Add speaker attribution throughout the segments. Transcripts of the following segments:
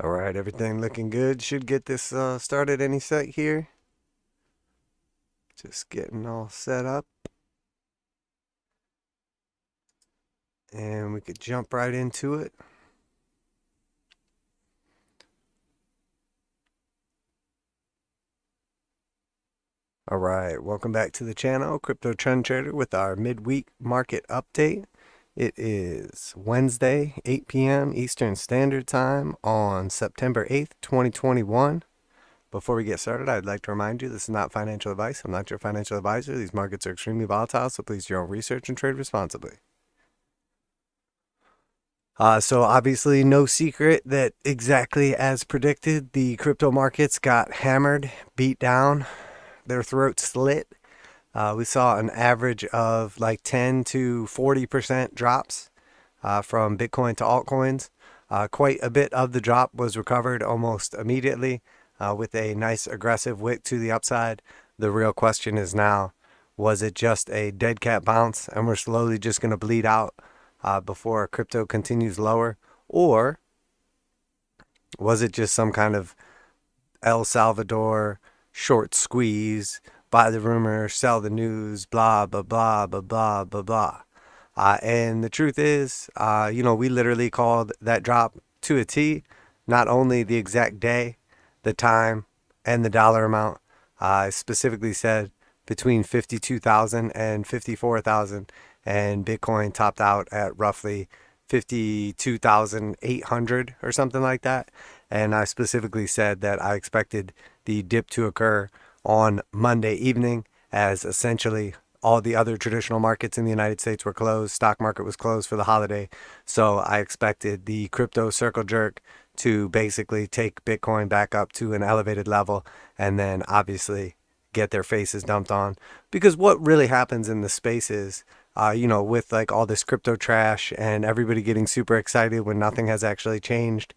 Speaker 1: All right, everything looking good. Should get this started any sec here. Just getting all set up. And we could jump right into it. All right, welcome back to the channel, Crypto Trend Trader, with our midweek market update. It is Wednesday, 8 p.m. Eastern Standard Time on September 8th, 2021. Before we get started, I'd like to remind you this is not financial advice. I'm not your financial advisor. These markets are extremely volatile, so please do your own research and trade responsibly. So obviously no secret that exactly as predicted, the crypto markets got hammered, beat down, their throats slit. We saw an average of like 10 to 40% drops from Bitcoin to altcoins. Quite a bit of the drop was recovered almost immediately with a nice aggressive wick to the upside. The real question is now, was it just a dead cat bounce and we're slowly just going to bleed out before crypto continues lower? Or was it just some kind of El Salvador short squeeze, buy the rumor, sell the news, blah, blah, blah, blah, blah, blah, blah? And the truth is, we literally called that drop to a T, not only the exact day, the time, and the dollar amount. I specifically said between 52,000 and 54,000, and Bitcoin topped out at roughly 52,800 or something like that. And I specifically said that I expected the dip to occur on Monday evening, as essentially all the other traditional markets in the United States were closed. Stock market was closed for the holiday. So I expected the crypto circle jerk to basically take Bitcoin back up to an elevated level and then obviously get their faces dumped on. Because what really happens in the space is, with like all this crypto trash and everybody getting super excited when nothing has actually changed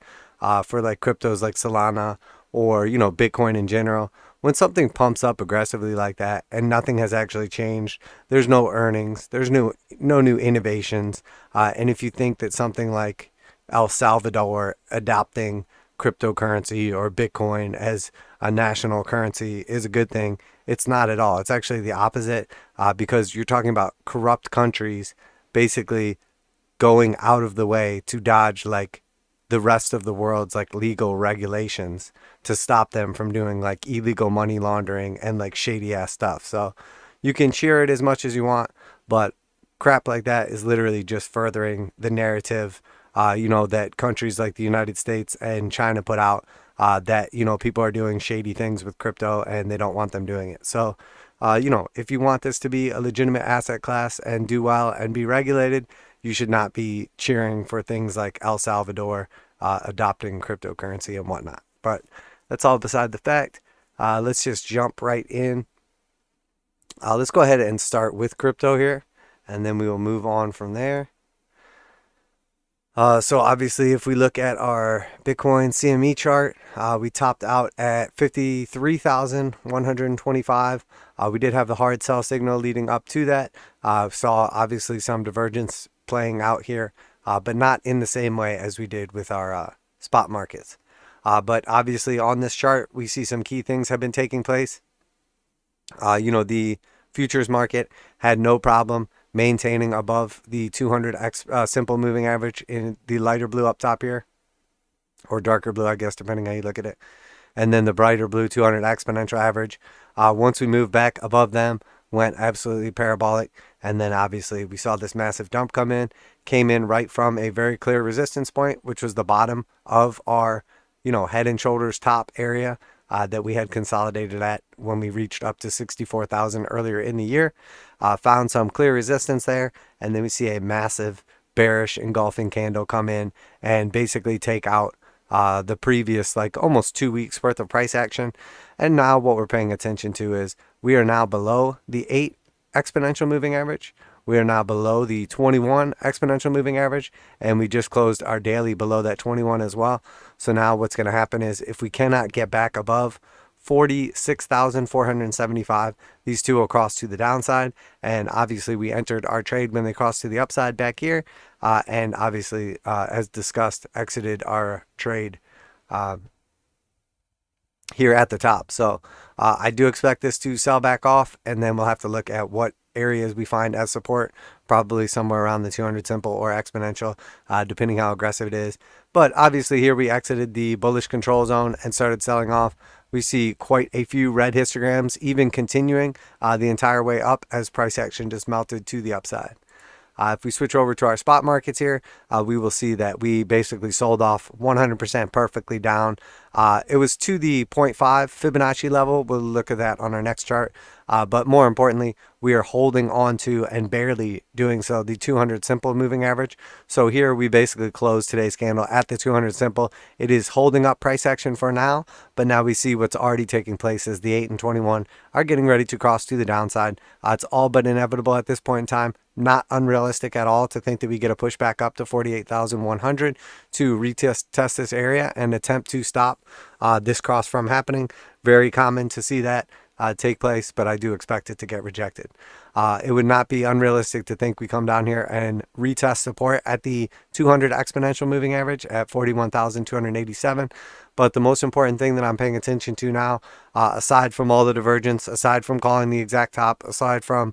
Speaker 1: for like cryptos like Solana or, Bitcoin in general. When something pumps up aggressively like that and nothing has actually changed, there's no earnings, there's no new innovations. And if you think that something like El Salvador adopting cryptocurrency or Bitcoin as a national currency is a good thing, it's not at all. It's actually the opposite, because you're talking about corrupt countries basically going out of the way to dodge like the rest of the world's like legal regulations to stop them from doing like illegal money laundering and like shady ass stuff. So you can cheer it as much as you want, but crap like that is literally just furthering the narrative, that countries like the United States and China put out, that, people are doing shady things with crypto and they don't want them doing it. So, if you want this to be a legitimate asset class and do well and be regulated, you should not be cheering for things like El Salvador adopting cryptocurrency and whatnot. But that's all beside the fact. Let's just jump right in. Let's go ahead and start with crypto here, and then we will move on from there. So obviously, if we look at our Bitcoin CME chart, we topped out at 53,125. We did have the hard sell signal leading up to that. Saw obviously some divergence playing out here, but not in the same way as we did with our spot markets. But obviously on this chart, we see some key things have been taking place. The futures market had no problem maintaining above the 200x simple moving average in the lighter blue up top here, or darker blue, I guess, depending how you look at it. And then the brighter blue 200 exponential average. Once we moved back above them, went absolutely parabolic. And then obviously we saw this massive dump came in right from a very clear resistance point, which was the bottom of our, head and shoulders top area that we had consolidated at when we reached up to 64,000 earlier in the year. Found some clear resistance there, and then we see a massive bearish engulfing candle come in and basically take out the previous like almost 2 weeks worth of price action. And now what we're paying attention to is we are now below the 8 exponential moving average. We are now below the 21 exponential moving average, and we just closed our daily below that 21 as well. So now what's going to happen is if we cannot get back above 46,475, these two will cross to the downside. And obviously we entered our trade when they crossed to the upside back here, and obviously as discussed, exited our trade here at the top. So I do expect this to sell back off, and then we'll have to look at what areas we find as support, probably somewhere around the 200 simple or exponential, depending how aggressive it is. But obviously here we exited the bullish control zone and started selling off. We see quite a few red histograms even continuing the entire way up as price action just melted to the upside. If we switch over to our spot markets here, we will see that we basically sold off 100% perfectly down. It was to the 0.5 Fibonacci level. We'll look at that on our next chart. But more importantly, we are holding on to and barely doing so the 200 simple moving average. So here we basically closed today's candle at the 200 simple. It is holding up price action for now, but now we see what's already taking place is the 8 and 21 are getting ready to cross to the downside. It's all but inevitable at this point in time. Not unrealistic at all to think that we get a pushback up to 48,100 to retest this area and attempt to stop this cross from happening. Very common to see that take place, but I do expect it to get rejected. It would not be unrealistic to think we come down here and retest support at the 200 exponential moving average at 41,287. But the most important thing that I'm paying attention to now, aside from all the divergence, aside from calling the exact top, aside from,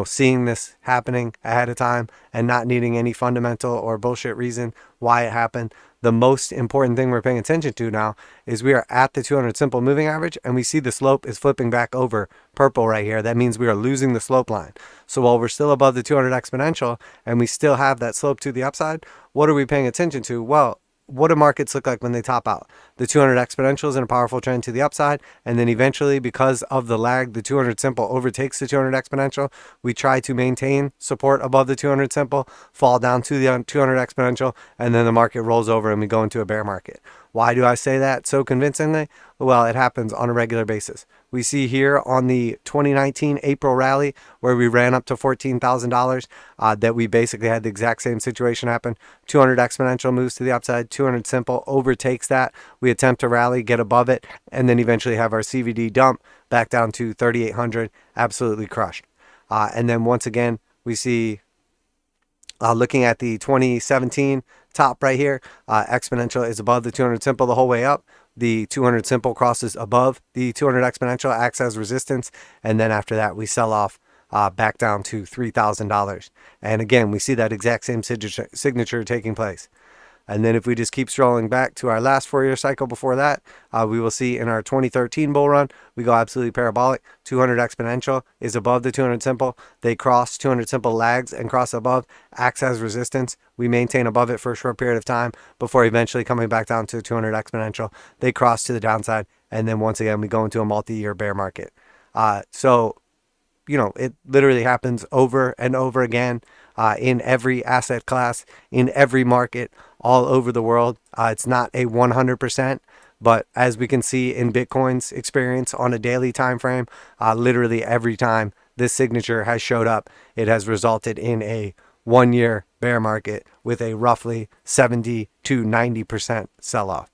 Speaker 1: seeing this happening ahead of time and not needing any fundamental or bullshit reason why it happened, the most important thing we're paying attention to now is we are at the 200 simple moving average, and we see the slope is flipping back over purple right here. That means we are losing the slope line. So while we're still above the 200 exponential and we still have that slope to the upside, what are we paying attention to? Well, what do markets look like when they top out? The 200 exponential is in a powerful trend to the upside, and then eventually, because of the lag, the 200 simple overtakes the 200 exponential. We try to maintain support above the 200 simple, fall down to the 200 exponential, and then the market rolls over and we go into a bear market. Why do I say that so convincingly? Well, it happens on a regular basis. We see here on the 2019 April rally where we ran up to $14,000 that we basically had the exact same situation happen. 200 exponential moves to the upside, 200 simple overtakes that. We attempt to rally, get above it, and then eventually have our CVD dump back down to 3,800, absolutely crushed. And then once again, we see looking at the 2017 top right here, exponential is above the 200 simple the whole way up. The 200 simple crosses above the 200 exponential, acts as resistance, and then after that we sell off back down to $3,000. And again, we see that exact same signature taking place. And then if we just keep strolling back to our last 4-year cycle before that, we will see in our 2013 bull run, we go absolutely parabolic. 200 exponential is above the 200 simple. They cross, 200 simple lags and cross above, acts as resistance. We maintain above it for a short period of time before eventually coming back down to 200 exponential. They cross to the downside, and then once again, we go into a multi-year bear market. So, it literally happens over and over again in every asset class, in every market, all over the world. It's not a 100%, but as we can see in Bitcoin's experience on a daily time frame, literally every time this signature has showed up, it has resulted in a 1-year bear market with a roughly 70 to 90% sell-off.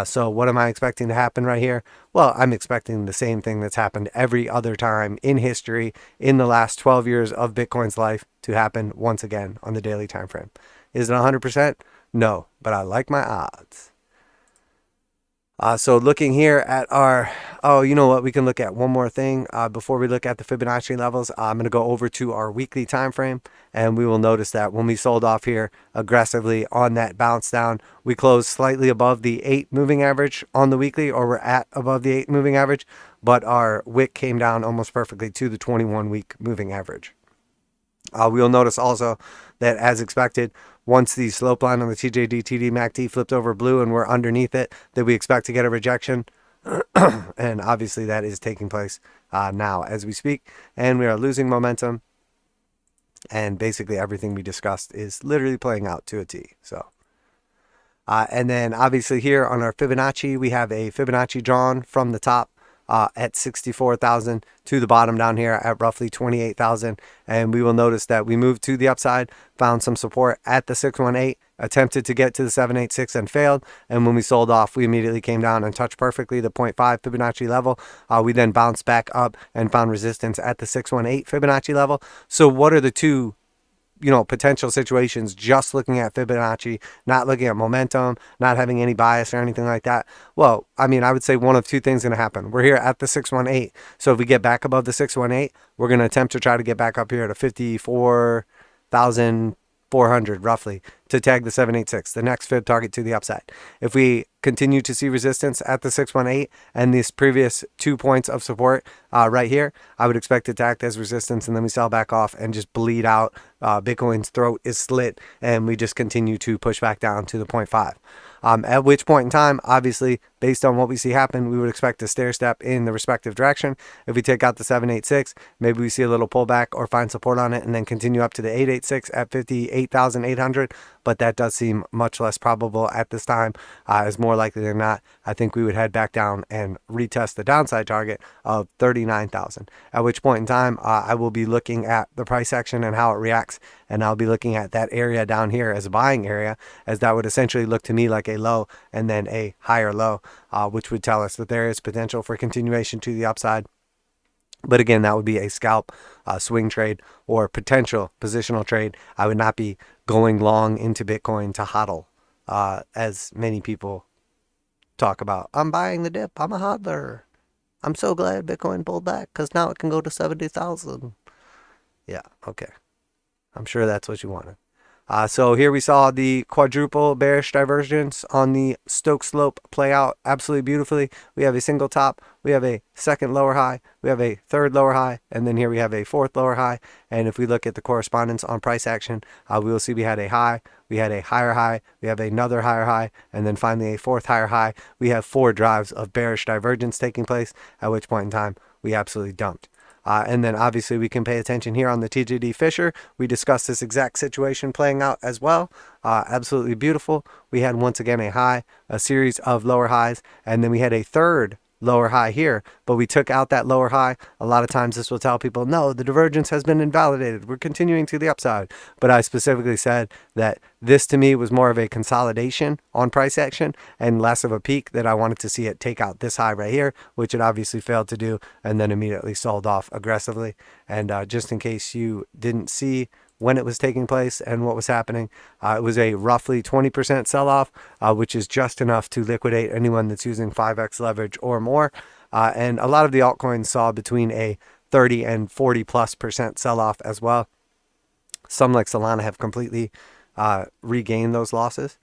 Speaker 1: So what am I expecting to happen right here? Well, I'm expecting the same thing that's happened every other time in history in the last 12 years of Bitcoin's life to happen once again on the daily time frame. Is it 100%? No, but I like my odds. So looking here at our, you know what, we can look at one more thing before we look at the Fibonacci levels. I'm going to go over to our weekly time frame, and we will notice that when we sold off here aggressively on that bounce down, we closed slightly above the 8 moving average on the weekly, or we're at above the 8 moving average, but our wick came down almost perfectly to the 21-week moving average. We'll notice also that, as expected, once the slope line on the TJD TDMACD flipped over blue and we're underneath it, that we expect to get a rejection. And obviously that is taking place now as we speak. And we are losing momentum. And basically everything we discussed is literally playing out to a T. So, and then obviously here on our Fibonacci, we have a Fibonacci drawn from the top at 64,000 to the bottom down here at roughly 28,000, and we will notice that we moved to the upside, found some support at the 618, attempted to get to the 786 and failed, and when we sold off, we immediately came down and touched perfectly the 0.5 Fibonacci level. We then bounced back up and found resistance at the 618 Fibonacci level. So what are the two potential situations, just looking at Fibonacci, not looking at momentum, not having any bias or anything like that, well, I mean, I would say one of two things going to happen. We're here at the 618. So if we get back above the 618, we're going to attempt to try to get back up here to 54,400 roughly to tag the 786, the next fib target to the upside. If we continue to see resistance at the 618 and these previous 2 points of support right here, I would expect it to act as resistance, and then we sell back off and just bleed out. Bitcoin's throat is slit, and we just continue to push back down to the 0.5. At which point in time, obviously, based on what we see happen, we would expect a stair step in the respective direction. If we take out the 786, maybe we see a little pullback or find support on it and then continue up to the 886 at 58,800. But that does seem much less probable at this time, as more likely than not, I think we would head back down and retest the downside target of 39,000. At which point in time, I will be looking at the price action and how it reacts, and I'll be looking at that area down here as a buying area, as that would essentially look to me like a low and then a higher low, which would tell us that there is potential for continuation to the upside. But again, that would be a scalp swing trade or potential positional trade. I would not be going long into Bitcoin to hodl, as many people talk about. I'm buying the dip. I'm a hodler. I'm so glad Bitcoin pulled back because now it can go to 70,000. Yeah, okay. I'm sure that's what you wanted. So here we saw the quadruple bearish divergence on the Stoch slope play out absolutely beautifully. We have a single top, we have a second lower high, we have a third lower high, and then here we have a fourth lower high. And if we look at the correspondence on price action, we will see we had a high, we had a higher high, we have another higher high, and then finally a fourth higher high. We have 4 drives of bearish divergence taking place, at which point in time we absolutely dumped. And then obviously we can pay attention here on the TJD Fisher. We discussed this exact situation playing out as well. Absolutely beautiful. We had once again a high, a series of lower highs, and then we had a third lower high here, but we took out that lower high. A lot of times this will tell people, no, the divergence has been invalidated. We're continuing to the upside. But I specifically said that this to me was more of a consolidation on price action and less of a peak, that I wanted to see it take out this high right here, which it obviously failed to do, and then immediately sold off aggressively. And just in case you didn't see when it was taking place and what was happening, it was a roughly 20% sell-off, which is just enough to liquidate anyone that's using 5x leverage or more. And a lot of the altcoins saw between a 30 and 40+% sell-off as well. Some like Solana have completely regained those losses.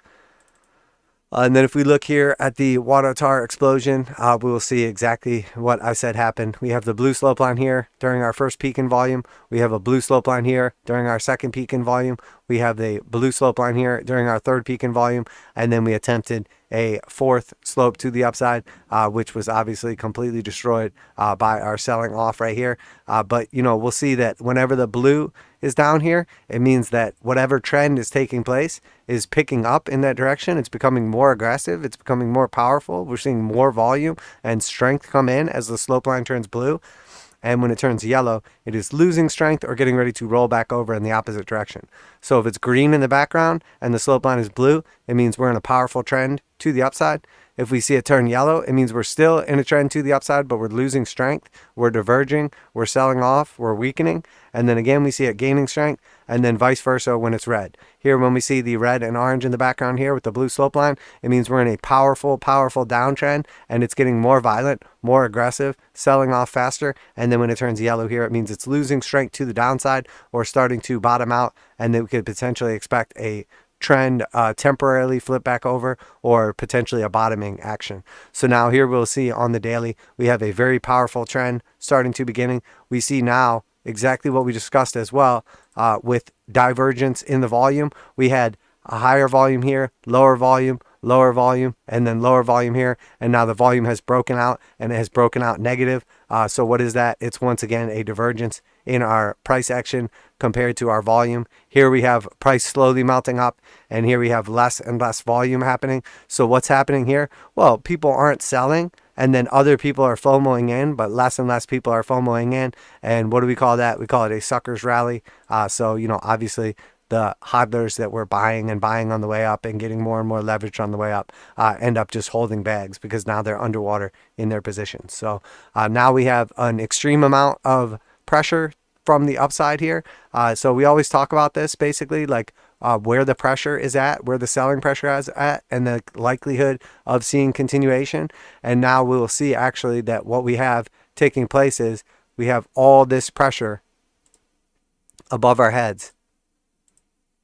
Speaker 1: And then if we look here at the waddah explosion, we will see exactly what I said happened. We have the blue slope line here during our first peak in volume. We have a blue slope line here during our second peak in volume. We have the blue slope line here during our third peak in volume. And then we attempted a fourth slope to the upside, which was obviously completely destroyed by our selling off right here. But, we'll see that whenever the blue is down here, it means that whatever trend is taking place is picking up in that direction. It's becoming more aggressive. It's becoming more powerful. We're seeing more volume and strength come in as the slope line turns blue. And when it turns yellow, it is losing strength or getting ready to roll back over in the opposite direction. So if it's green in the background and the slope line is blue, it means we're in a powerful trend to the upside. If we see it turn yellow, it means we're still in a trend to the upside, but we're losing strength, we're diverging, we're selling off, we're weakening. And then again, we see it gaining strength, and then vice versa when it's red. Here, when we see the red and orange in the background here with the blue slope line, it means we're in a powerful, powerful downtrend, and it's getting more violent, more aggressive, selling off faster. And then when it turns yellow here, it means it's losing strength to the downside or starting to bottom out, and then we could potentially expect a trend temporarily flip back over or potentially a bottoming action. So now here we'll see on the daily, we have a very powerful trend starting to beginning. We see now exactly what we discussed as well with divergence in the volume. We had a higher volume here, lower volume, and then lower volume here. And now the volume has broken out, and it has broken out negative. So what is that? It's once again a divergence in our price action compared to our volume. Here we have price slowly melting up, and here we have less and less volume happening. So what's happening here? Well, people aren't selling, and then other people are FOMOing in, but less and less people are FOMOing in. And what do we call that? We call it a sucker's rally. So, obviously the hodlers that were buying on the way up and getting more and more leverage on the way up end up just holding bags because now they're underwater in their positions. So now we have an extreme amount of pressure from the upside here. So we always talk about this basically, like where the pressure is at, where the selling pressure is at, and the likelihood of seeing continuation. And now we will see actually that what we have taking place is we have all this pressure above our heads.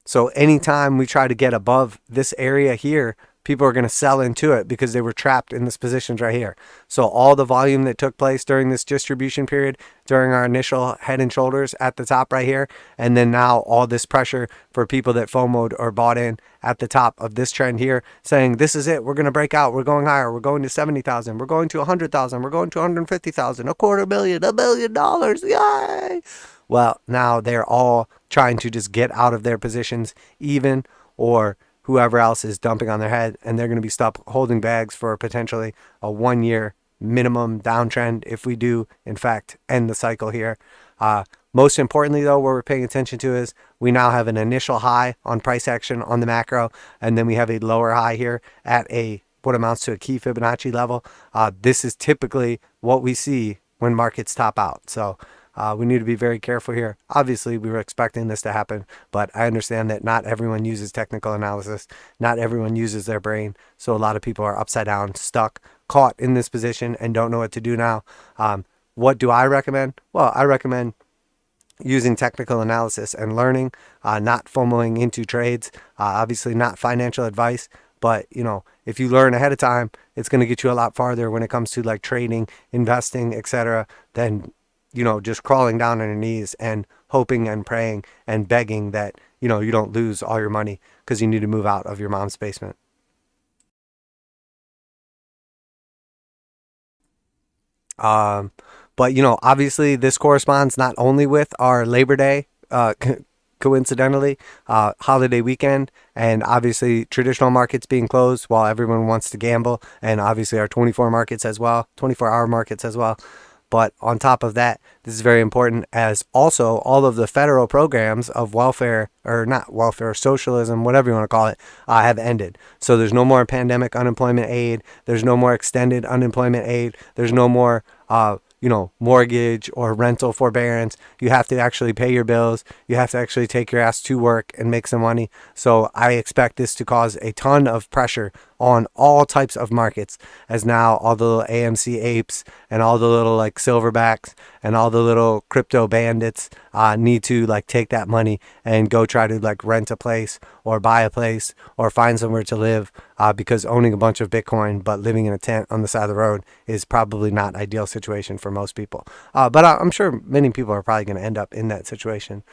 Speaker 1: So anytime we try to get above this area here, people are going to sell into it because they were trapped in this positions right here. So all the volume that took place during this distribution period, during our initial head and shoulders at the top right here, and then now all this pressure for people that FOMO'd or bought in at the top of this trend here, saying this is it, we're going to break out, we're going higher, we're going to 70,000, we're going to 100,000, we're going to 150,000, $250,000, $1 billion, yay! Well, now they're all trying to just get out of their positions even, or whoever else is dumping on their head, and they're going to be stuck holding bags for potentially a 1 year minimum downtrend if we do in fact end the cycle here. Most importantly though, what we're paying attention to is we now have an initial high on price action on the macro, and then we have a lower high here at a what amounts to a key Fibonacci level. This is typically what we see when markets top out. So we need to be very careful here. Obviously, we were expecting this to happen, but I understand that not everyone uses technical analysis. Not everyone uses their brain. So a lot of people are upside down, stuck, caught in this position, and don't know what to do now. What do I recommend? Well, I recommend using technical analysis and learning, not FOMOing into trades. Obviously, not financial advice. But, you know, if you learn ahead of time, it's going to get you a lot farther when it comes to like trading, investing, etc. than, you know, just crawling down on your knees and hoping and praying and begging that, you know, you don't lose all your money because you need to move out of your mom's basement. But, you know, obviously this corresponds not only with our Labor Day, coincidentally, holiday weekend, and obviously traditional markets being closed while everyone wants to gamble, and obviously our 24 markets as well, 24-hour markets as well. But on top of that, this is very important as also all of the federal programs of welfare, or not welfare, socialism, whatever you want to call it, have ended. So there's no more pandemic unemployment aid. There's no more extended unemployment aid. There's no more, you know, mortgage or rental forbearance. You have to actually pay your bills. You have to actually take your ass to work and make some money. So I expect this to cause a ton of pressure on all types of markets, as now all the little AMC apes and all the little like silverbacks and all the little crypto bandits need to like take that money and go try to like rent a place or buy a place or find somewhere to live, because owning a bunch of Bitcoin but living in a tent on the side of the road is probably not ideal situation for most people. But I'm sure many people are probably going to end up in that situation.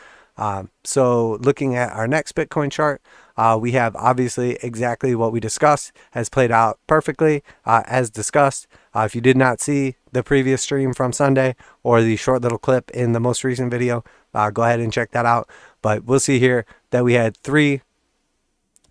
Speaker 1: So looking at our next Bitcoin chart, we have obviously exactly what we discussed has played out perfectly as discussed. If you did not see the previous stream from Sunday or the short little clip in the most recent video, go ahead and check that out. But we'll see here that we had 3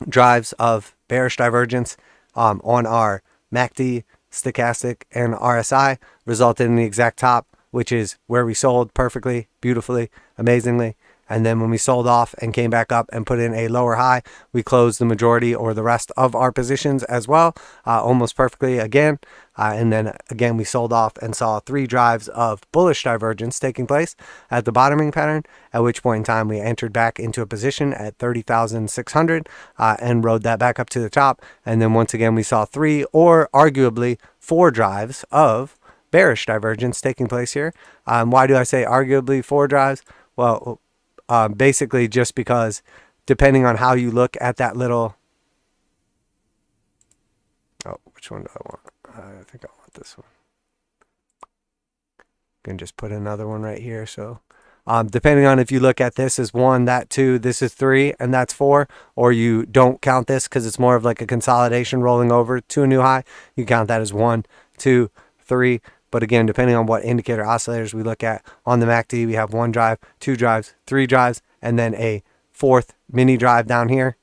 Speaker 1: drives of bearish divergence on our MACD, stochastic, and RSI, resulted in the exact top, which is where we sold perfectly, beautifully, amazingly. And then when we sold off and came back up and put in a lower high, we closed the majority or the rest of our positions as well, almost perfectly again. And then again, we sold off and saw 3 drives of bullish divergence taking place at the bottoming pattern, at which point in time we entered back into a position at 30,600 and rode that back up to the top. And then once again, we saw 3 or arguably 4 drives of bearish divergence taking place here. Why do I say arguably 4 drives? Well, basically just because depending on how you look at that little, which one do I want? I think I want this one. Can just put another one right here. So depending on if you look at this as 1, that 2, this is 3, and that's 4, or you don't count this because it's more of like a consolidation rolling over to a new high, you count that as 1, 2, 3. But again, depending on what indicator oscillators we look at on the MACD, we have 1 drive, 2 drives, 3 drives, and then a 4th mini drive down here.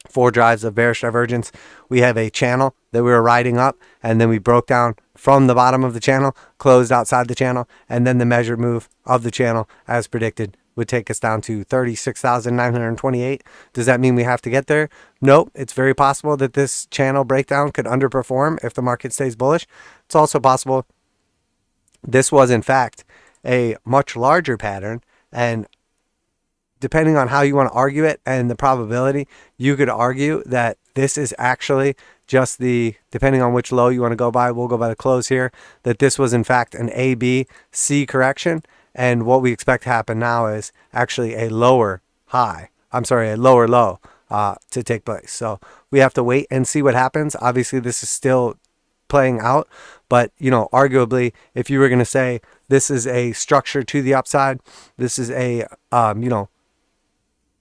Speaker 1: 4 drives of bearish divergence. We have a channel that we were riding up, and then we broke down from the bottom of the channel, closed outside the channel, and then the measured move of the channel, as predicted, would take us down to 36,928. Does that mean we have to get there? Nope. It's very possible that this channel breakdown could underperform if the market stays bullish. It's also possible this was in fact a much larger pattern, and depending on how you want to argue it and the probability, you could argue that this is actually just the, depending on which low you want to go by, we'll go by the close here, that this was in fact an A, B, C correction. And what we expect to happen now is actually a lower high, a lower low to take place. So we have to wait and see what happens. Obviously, this is still playing out, but arguably, if you were going to say this is a structure to the upside, this is a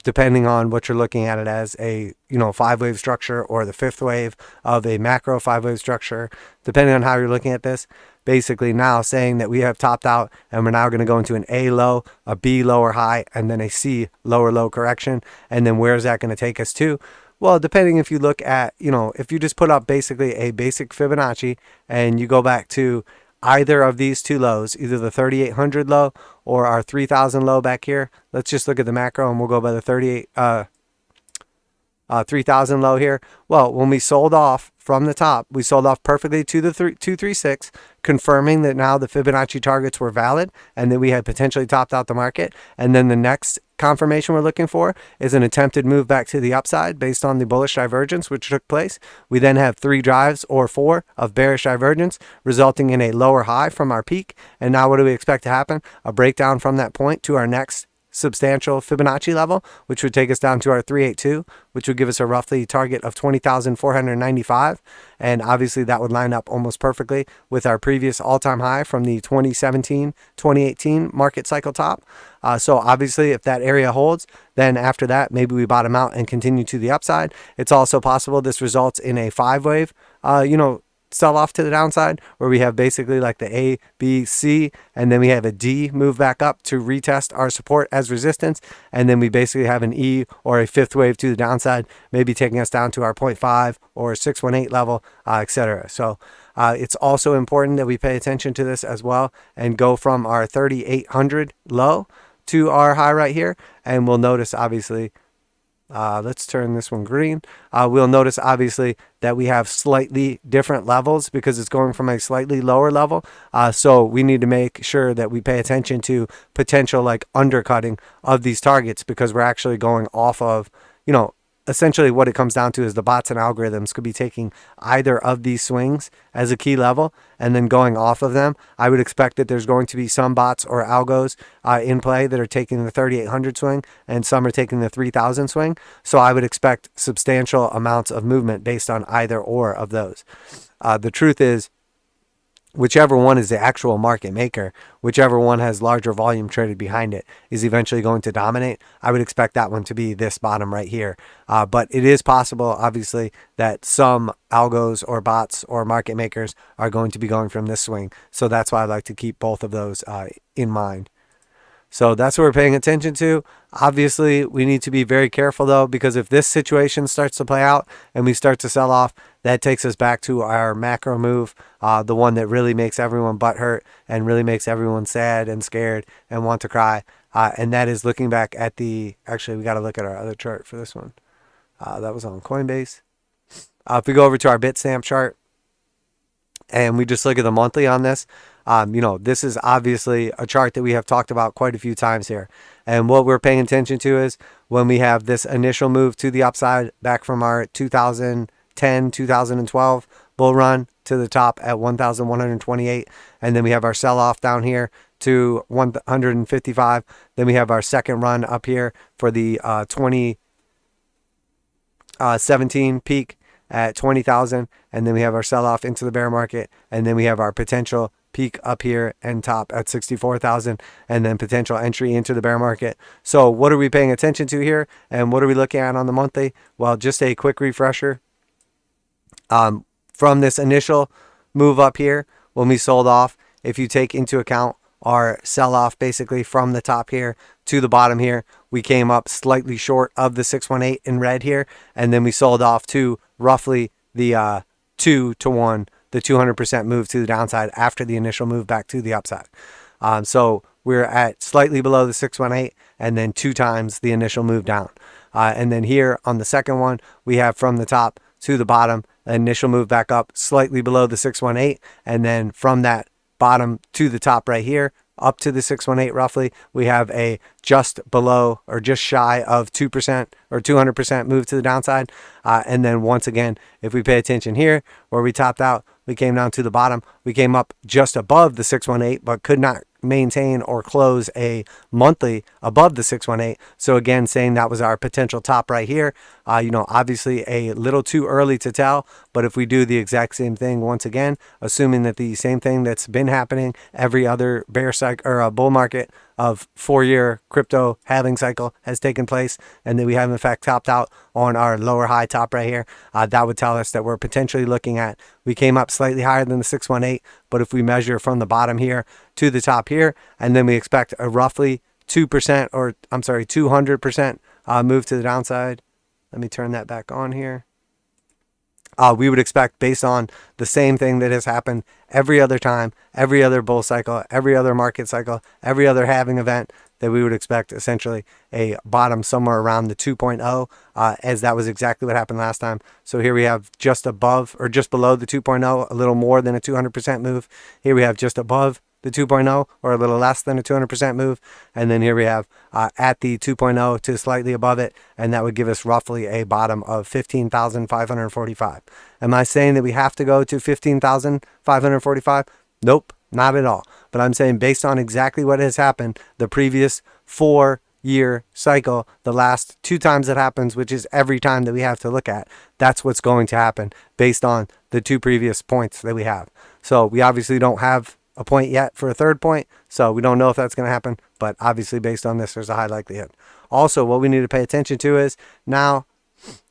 Speaker 1: depending on what you're looking at it as, a 5-wave structure or the 5th wave of a macro 5-wave structure, depending on how you're looking at this. Basically now saying that we have topped out and we're now going to go into an A low, a B lower high, and then a C lower low correction. And then where is that going to take us to? Well, depending if you look at, if you just put up basically a basic Fibonacci and you go back to either of these two lows, either the 3,800 low or our 3,000 low back here. Let's just look at the macro and we'll go by the 3,000 low here. Well, when we sold off from the top, we sold off perfectly to the 236, confirming that now the Fibonacci targets were valid and that we had potentially topped out the market. And then the next confirmation we're looking for is an attempted move back to the upside based on the bullish divergence which took place. We then have 3 drives or 4 of bearish divergence, resulting in a lower high from our peak. And now what do we expect to happen? A breakdown from that point to our next substantial Fibonacci level, which would take us down to our 382, which would give us a roughly target of 20,495. And obviously that would line up almost perfectly with our previous all-time high from the 2017-2018 market cycle top. So obviously if that area holds, then after that, maybe we bottom out and continue to the upside. It's also possible this results in a 5-wave, sell off to the downside, where we have basically like the A, B, C, and then we have a D move back up to retest our support as resistance, and then we basically have an E or a 5th wave to the downside, maybe taking us down to our 0.5 or 618 level, etc. So it's also important that we pay attention to this as well and go from our 3,800 low to our high right here, and we'll notice obviously let's turn this one green. We'll notice obviously that we have slightly different levels because it's going from a slightly lower level. So we need to make sure that we pay attention to potential like undercutting of these targets, because we're actually going off of, essentially what it comes down to is the bots and algorithms could be taking either of these swings as a key level and then going off of them. I would expect that there's going to be some bots or algos in play that are taking the 3,800 swing and some are taking the 3,000 swing. So I would expect substantial amounts of movement based on either or of those. The truth is, whichever one is the actual market maker, whichever one has larger volume traded behind it, is eventually going to dominate. I would expect that one to be this bottom right here. But it is possible, obviously, that some algos or bots or market makers are going to be going from this swing. So that's why I like to keep both of those in mind. So that's what we're paying attention to. Obviously, we need to be very careful though, because if this situation starts to play out and we start to sell off, that takes us back to our macro move, the one that really makes everyone butthurt and really makes everyone sad and scared and want to cry. And that is looking back at the, actually we got to look at our other chart for this one. That was on Coinbase. If we go over to our Bitstamp chart and we just look at the monthly on this, this is obviously a chart that we have talked about quite a few times here. And what we're paying attention to is when we have this initial move to the upside back from our 2010, 2012 bull run to the top at 1,128. And then we have our sell off down here to 155. Then we have our second run up here for the 2017 peak at 20,000. And then we have our sell off into the bear market. And then we have our potential peak up here and top at 64,000, and then potential entry into the bear market. So what are we paying attention to here, and what are we looking at on the monthly? Well, just a quick refresher. From this initial move up here when we sold off, if you take into account our sell off basically from the top here to the bottom here, we came up slightly short of the 618 in red here, and then we sold off to roughly the 2 to 1, the 200% move to the downside after the initial move back to the upside. So we're at slightly below the 618 and then 2 times the initial move down. And then here on the second one, we have from the top to the bottom, initial move back up slightly below the 618. And then from that bottom to the top right here, up to the 618 roughly, we have a just below or just shy of 2% or 200% move to the downside. And then once again, if we pay attention here where we topped out, we came down to the bottom. We came up just above the 618, but could not maintain or close a monthly above the 618. So again, saying that was our potential top right here. Obviously a little too early to tell, but if we do the exact same thing once again, assuming that the same thing that's been happening every other bear cycle or a bull market of 4-year crypto halving cycle has taken place, and that we have in fact topped out on our lower high top right here, that would tell us that we're potentially looking at, we came up slightly higher than the 618, but if we measure from the bottom here to the top here, and then we expect a roughly 2% or 200% move to the downside. Let me turn that back on here. We would expect, based on the same thing that has happened every other time, every other bull cycle, every other market cycle, every other halving event, that we would expect essentially a bottom somewhere around the 2.0, as that was exactly what happened last time. So here we have just above or just below the 2.0, a little more than a 200% move. Here we have just above the 2.0 or a little less than a 200% move. And then here we have at the 2.0 to slightly above it, and that would give us roughly a bottom of 15,545. Am I saying that we have to go to 15,545? Nope, not at all. But I'm saying based on exactly what has happened the previous 4-year cycle, the last 2 times it happens, which is every time that we have to look at, that's what's going to happen based on the 2 previous points that we have. So we obviously don't have a point yet for a third point, so we don't know if that's going to happen, but obviously based on this, there's a high likelihood. Also, what we need to pay attention to is, now,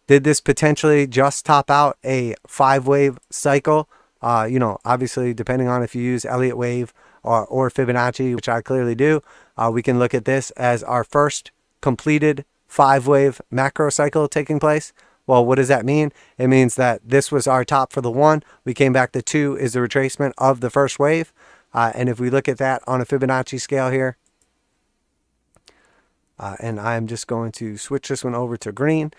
Speaker 1: did this potentially just top out a 5-wave cycle? Obviously, depending on if you use Elliott wave or Fibonacci, which I clearly do, we can look at this as our first completed 5-wave macro cycle taking place. Well, what does that mean? It means that this was our top for the 1. We came back to 2 is the retracement of the first wave. And if we look at that on a Fibonacci scale here, and I'm just going to switch this one over to green.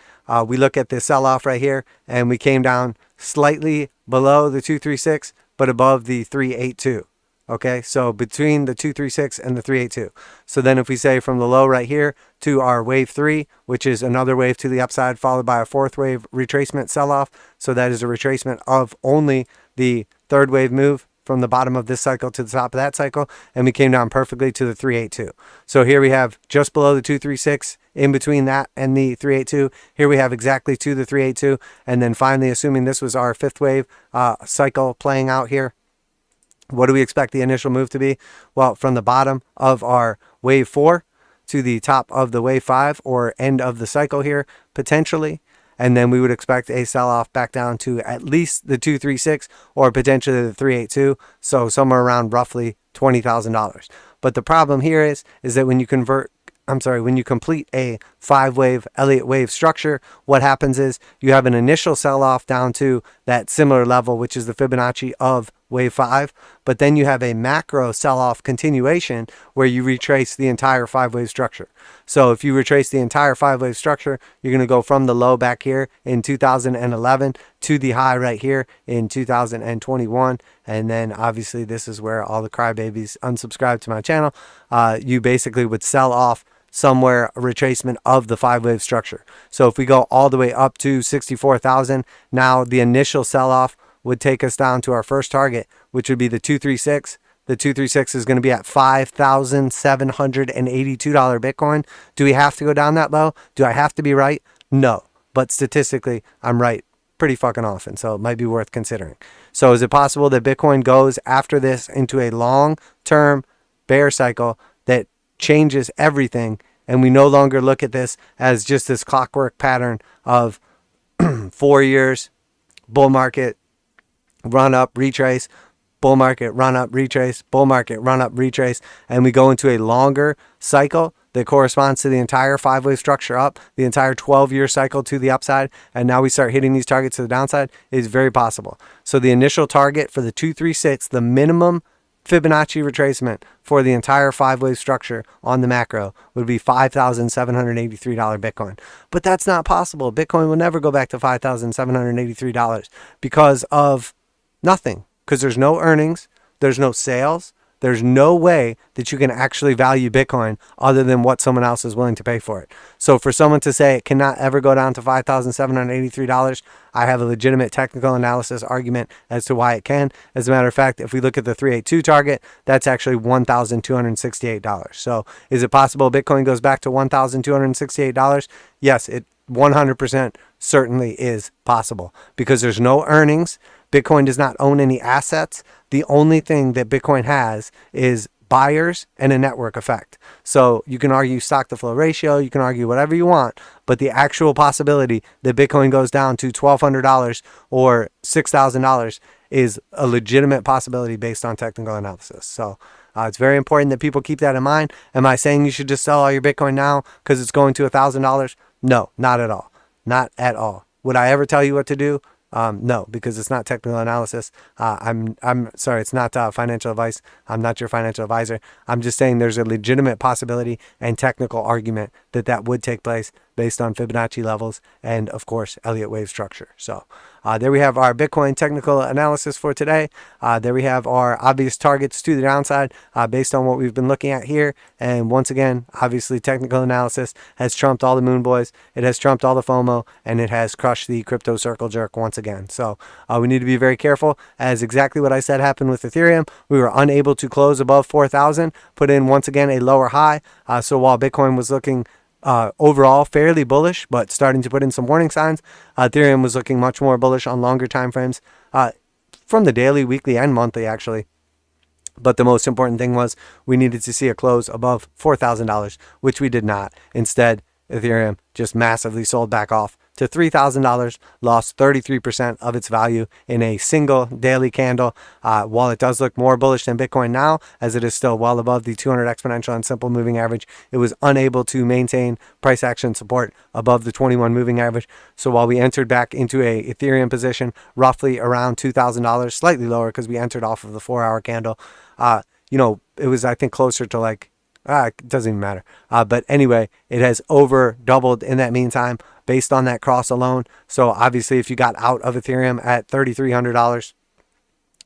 Speaker 1: We look at this sell-off right here, and we came down slightly below the 236, but above the 382. Okay, so between the 236 and the 382. So then if we say from the low right here to our wave 3, which is another wave to the upside, followed by a 4th wave retracement sell-off. So that is a retracement of only the 3rd wave move from the bottom of this cycle to the top of that cycle, and we came down perfectly to the 382. So here we have just below the 236, in between that and the 382. Here we have exactly to the 382, and then finally, assuming this was our 5th wave cycle playing out here, what do we expect the initial move to be? Well, from the bottom of our wave 4 to the top of the wave 5 or end of the cycle here, potentially. And then we would expect a sell-off back down to at least the 236 or potentially the 382. So somewhere around roughly $20,000. But the problem here is that when you complete a 5-wave Elliott wave structure, what happens is you have an initial sell-off down to that similar level, which is the Fibonacci of wave 5, but then you have a macro sell-off continuation where you retrace the entire 5-wave structure. So if you retrace the entire 5-wave structure, you're going to go from the low back here in 2011 to the high right here in 2021. And then obviously this is where all the crybabies unsubscribe to my channel. You basically would sell off somewhere a retracement of the 5-wave structure. So if we go all the way up to 64,000, now the initial sell-off would take us down to our first target, which would be the 236. The 236 is going to be at $5,782 Bitcoin. Do we have to go down that low? Do I have to be right? No. But statistically, I'm right pretty fucking often, so it might be worth considering. So is it possible that Bitcoin goes after this into a long-term bear cycle that changes everything, and we no longer look at this as just this clockwork pattern of 4 years, bull market, run up, retrace, bull market, run up, retrace, bull market, run up, retrace, and we go into a longer cycle that corresponds to the entire 5-wave structure up, the entire 12-year cycle to the upside, and now we start hitting these targets to the downside? Is very possible. So the initial target for the 236, the minimum Fibonacci retracement for the entire 5-wave structure on the macro would be $5,783 Bitcoin. But that's not possible. Bitcoin will never go back to $5,783 because of nothing. Because there's no earnings, there's no sales, There's no way that you can actually value Bitcoin other than what someone else is willing to pay for it. So for someone to say it cannot ever go down to $5,783, I have a legitimate technical analysis argument as to why it can. As a matter of fact, if we look at the 382 target, that's actually $1,268. So is it possible Bitcoin goes back to $1,268? Yes, it 100% certainly is possible, because there's no earnings. Bitcoin does not own any assets. The only thing that Bitcoin has is buyers and a network effect. So you can argue stock to flow ratio, you can argue whatever you want, but the actual possibility that Bitcoin goes down to $1,200 or $6,000 is a legitimate possibility based on technical analysis. So it's very important that people keep that in mind. Am I saying you should just sell all your Bitcoin now because it's going to $1,000? No, not at all. Not at all. Would I ever tell you what to do? No, because it's not technical analysis. I'm sorry, it's not financial advice. I'm not your financial advisor. I'm just saying there's a legitimate possibility and technical argument that that would take place based on Fibonacci levels and, of course, Elliott wave structure. So there we have our Bitcoin technical analysis for today. There we have our obvious targets to the downside based on what we've been looking at here. And once again, obviously, technical analysis has trumped all the moon boys. It has trumped all the FOMO, and it has crushed the crypto circle jerk once again. So we need to be very careful, as exactly what I said happened with Ethereum. We were unable to close above 4,000, put in once again a lower high. So while Bitcoin was looking overall fairly bullish, but starting to put in some warning signs, Ethereum was looking much more bullish on longer time frames from the daily, weekly, and monthly actually. But the most important thing was we needed to see a close above $4,000, which we did not. Instead, Ethereum just massively sold back off to $3,000, lost 33% of its value in a single daily candle. While it does look more bullish than Bitcoin now, as it is still well above the 200 exponential and simple moving average, it was unable to maintain price action support above the 21 moving average. So while we entered back into a Ethereum position roughly around $2,000, slightly lower because we entered off of the 4-hour candle, it was, I think, closer to like, it doesn't even matter. But anyway, it has over doubled in that meantime based on that cross alone. So obviously, if you got out of Ethereum at $3,300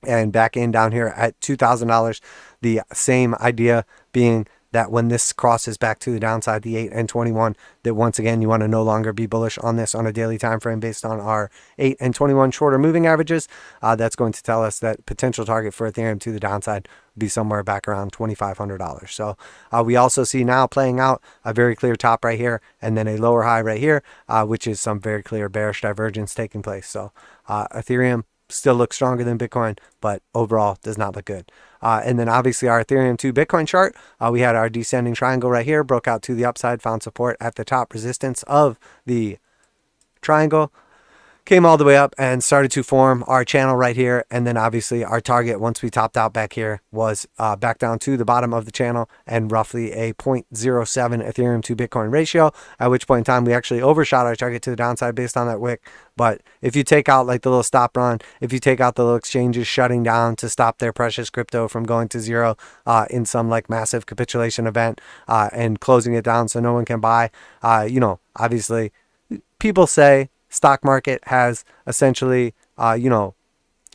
Speaker 1: and back in down here at $2,000, the same idea being that when this crosses back to the downside, the 8 and 21, that once again, you want to no longer be bullish on this on a daily time frame based on our 8 and 21 shorter moving averages. That's going to tell us that potential target for Ethereum to the downside would be somewhere back around $2,500. So we also see now playing out a very clear top right here and then a lower high right here, which is some very clear bearish divergence taking place. So Ethereum still looks stronger than Bitcoin, but overall does not look good. And then obviously our Ethereum to Bitcoin chart, we had our descending triangle right here, broke out to the upside, found support at the top resistance of the triangle, came all the way up and started to form our channel right here. And then obviously our target, once we topped out back here, was back down to the bottom of the channel and roughly a 0.07 Ethereum to Bitcoin ratio, at which point in time we actually overshot our target to the downside based on that wick. But if you take out like the little stop run, if you take out the little exchanges shutting down to stop their precious crypto from going to zero in some like massive capitulation event and closing it down so no one can buy, obviously people say stock market has essentially,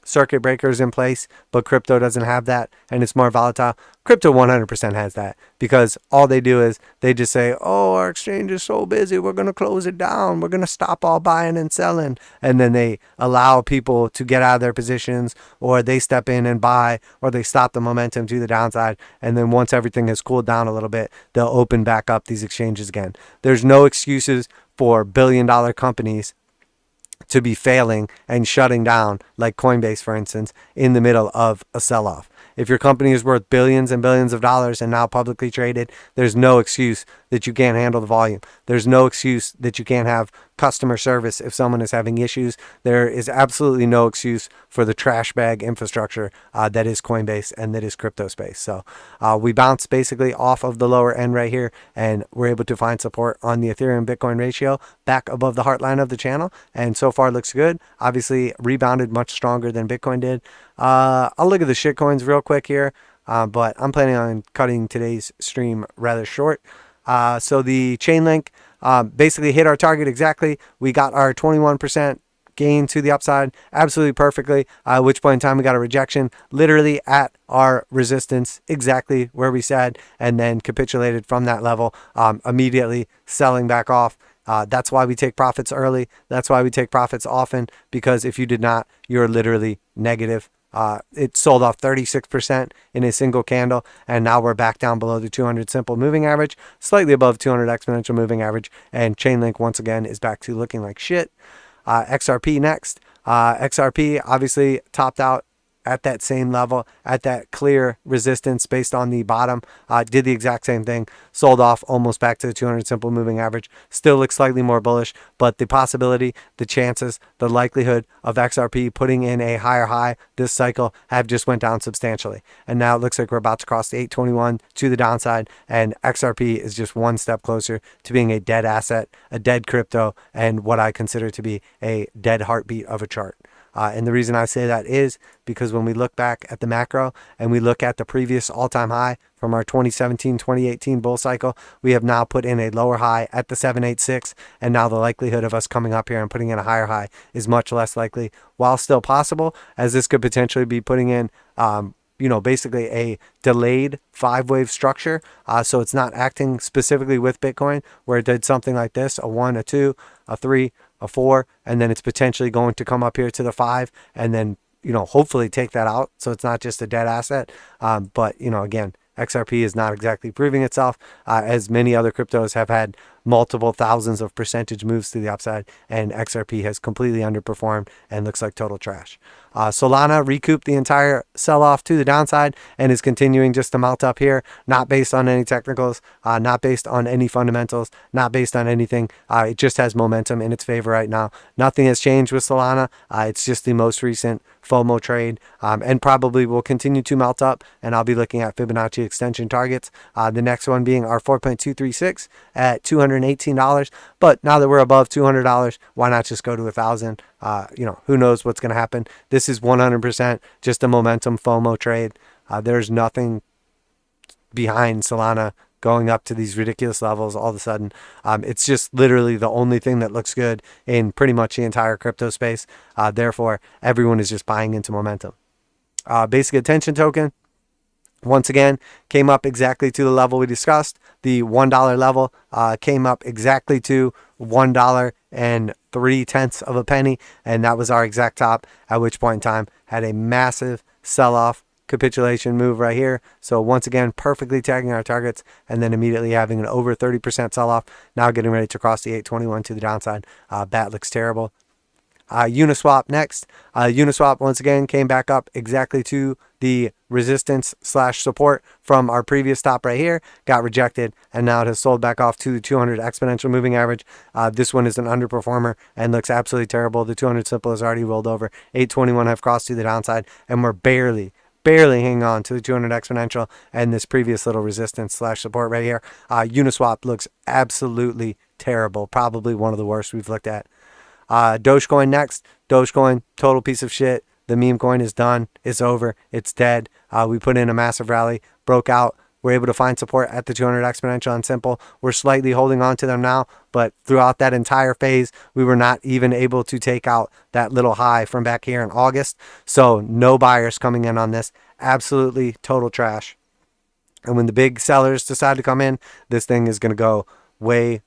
Speaker 1: circuit breakers in place, but crypto doesn't have that and it's more volatile. Crypto 100% has that, because all they do is they just say, oh, our exchange is so busy, we're going to close it down, we're going to stop all buying and selling, and then they allow people to get out of their positions, or they step in and buy, or they stop the momentum to the downside, and then once everything has cooled down a little bit, they'll open back up these exchanges again. There's no excuses for billion-dollar companies to be failing and shutting down, like Coinbase, for instance, in the middle of a sell-off. If your company is worth billions and billions of dollars and now publicly traded, there's no excuse that you can't handle the volume. There's no excuse that you can't have customer service if someone is having issues. There is absolutely no excuse for the trash bag infrastructure that is Coinbase and that is crypto space. So we bounced basically off of the lower end right here, and we're able to find support on the Ethereum Bitcoin ratio back above the heartline of the channel, and so far looks good. Obviously rebounded much stronger than Bitcoin did. I'll look at the shitcoins real quick here, but I'm planning on cutting today's stream rather short. So the chain link basically hit our target exactly. We got our 21% gain to the upside absolutely perfectly, at which point in time we got a rejection literally at our resistance, exactly where we said, and then capitulated from that level, immediately selling back off. That's why we take profits early. That's why we take profits often, because if you did not, you're literally negative. It sold off 36% in a single candle, and now we're back down below the 200 simple moving average, slightly above 200 exponential moving average, and Chainlink once again is back to looking like shit. XRP next. XRP obviously topped out at that same level, at that clear resistance based on the bottom, did the exact same thing, sold off almost back to the 200 simple moving average, still looks slightly more bullish, but the possibility, the chances, the likelihood of XRP putting in a higher high this cycle have just went down substantially. And now it looks like we're about to cross the 821 to the downside, and XRP is just one step closer to being a dead asset, a dead crypto, and what I consider to be a dead heartbeat of a chart. And the reason I say that is because when we look back at the macro and we look at the previous all-time high from our 2017-2018 bull cycle, we have now put in a lower high at the 786, and now the likelihood of us coming up here and putting in a higher high is much less likely, while still possible, as this could potentially be putting in basically a delayed 5-wave structure. So it's not acting specifically with Bitcoin, where it did something like this, a 1, a 2, a 3, a 4, and then it's potentially going to come up here to the 5, and then, hopefully take that out. So it's not just a dead asset. But, again, XRP is not exactly proving itself, as many other cryptos have had multiple thousands of percentage moves to the upside, and XRP has completely underperformed and looks like total trash. Solana recouped the entire sell-off to the downside and is continuing just to melt up here, not based on any technicals, not based on any fundamentals, not based on anything. It just has momentum in its favor right now. Nothing has changed with Solana. It's just the most recent FOMO trade, and probably will continue to melt up, and I'll be looking at Fibonacci extension targets. The next one being our 4.236 at $218. But now that we're above $200, why not just go to 1,000? Who knows what's going to happen. This is 100% just a momentum FOMO trade. There's nothing behind Solana going up to these ridiculous levels all of a sudden. It's just literally the only thing that looks good in pretty much the entire crypto space. Therefore, everyone is just buying into momentum. Basic attention token, once again, came up exactly to the level we discussed. The $1 level came up exactly to $1.03 of a penny, and that was our exact top, at which point in time had a massive sell-off capitulation move right here. So once again, perfectly tagging our targets, and then immediately having an over 30% sell-off, now getting ready to cross the 821 to the downside. That looks terrible. Uniswap next. Uniswap once again came back up exactly to the resistance / support from our previous top right here, got rejected, and now it has sold back off to the 200 exponential moving average. This one is an underperformer and looks absolutely terrible. The 200 simple has already rolled over. 821 have crossed to the downside, and we're barely hanging on to the 200 exponential and this previous little resistance / support right here. Uniswap looks absolutely terrible, probably one of the worst we've looked at. Dogecoin next. Dogecoin, total piece of shit. The meme coin is done. It's over. It's dead. We put in a massive rally, broke out. We're able to find support at the 200 exponential and simple. We're slightly holding on to them now, but throughout that entire phase, we were not even able to take out that little high from back here in August. So no buyers coming in on this. Absolutely total trash. And when the big sellers decide to come in, this thing is going to go way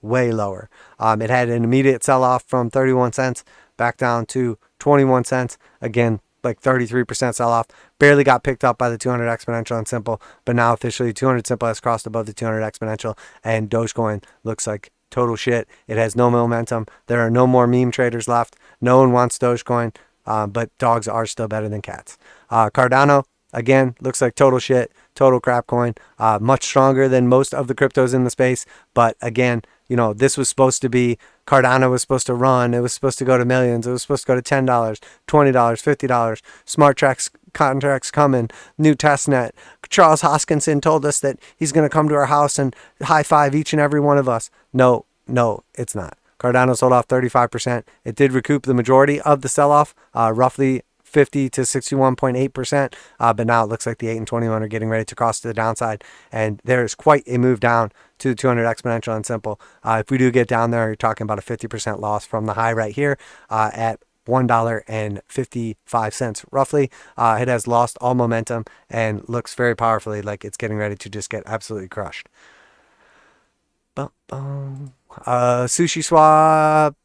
Speaker 1: lower. It had an immediate sell-off from 31 cents back down to 21 cents. Again, like 33% sell-off. Barely got picked up by the 200 exponential and simple, but now officially 200 simple has crossed above the 200 exponential, and Dogecoin looks like total shit. It has no momentum. There are no more meme traders left. No one wants Dogecoin, but dogs are still better than cats. Cardano, again, looks like total shit, total crap coin. Much stronger than most of the cryptos in the space, but again, this was supposed to be, Cardano was supposed to run, it was supposed to go to millions, it was supposed to go to $10, $20, $50, smart contracts coming, new testnet. Charles Hoskinson told us that he's going to come to our house and high five each and every one of us. No, it's not. Cardano sold off 35%. It did recoup the majority of the sell-off, roughly 50 to 61.8%, but now it looks like the 8 and 21 are getting ready to cross to the downside, and there's quite a move down to the 200 exponential and simple. If we do get down there, you're talking about a 50% loss from the high right here at $1.55 roughly. It has lost all momentum and looks very powerfully like it's getting ready to just get absolutely crushed. Sushi swap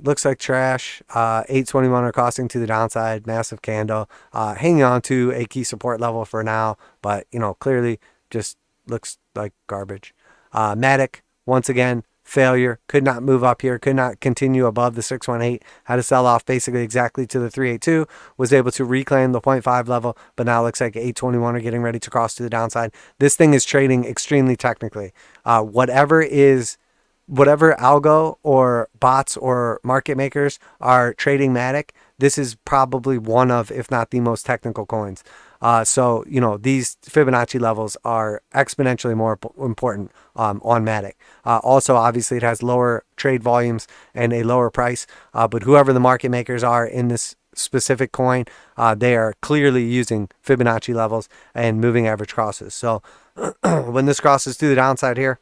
Speaker 1: looks like trash. 821 are crossing to the downside, massive candle, hanging on to a key support level for now, but clearly just looks like garbage. Matic, once again, failure, could not move up here, could not continue above the 618, had to sell off basically exactly to the 382, was able to reclaim the 0.5 level, but now looks like 821 are getting ready to cross to the downside. This thing is trading extremely technically. Whatever algo or bots or market makers are trading Matic, this is probably one of, if not the most technical coins. So these Fibonacci levels are exponentially more important on Matic. Also, obviously, it has lower trade volumes and a lower price. But whoever the market makers are in this specific coin, they are clearly using Fibonacci levels and moving average crosses. So when this crosses to the downside here,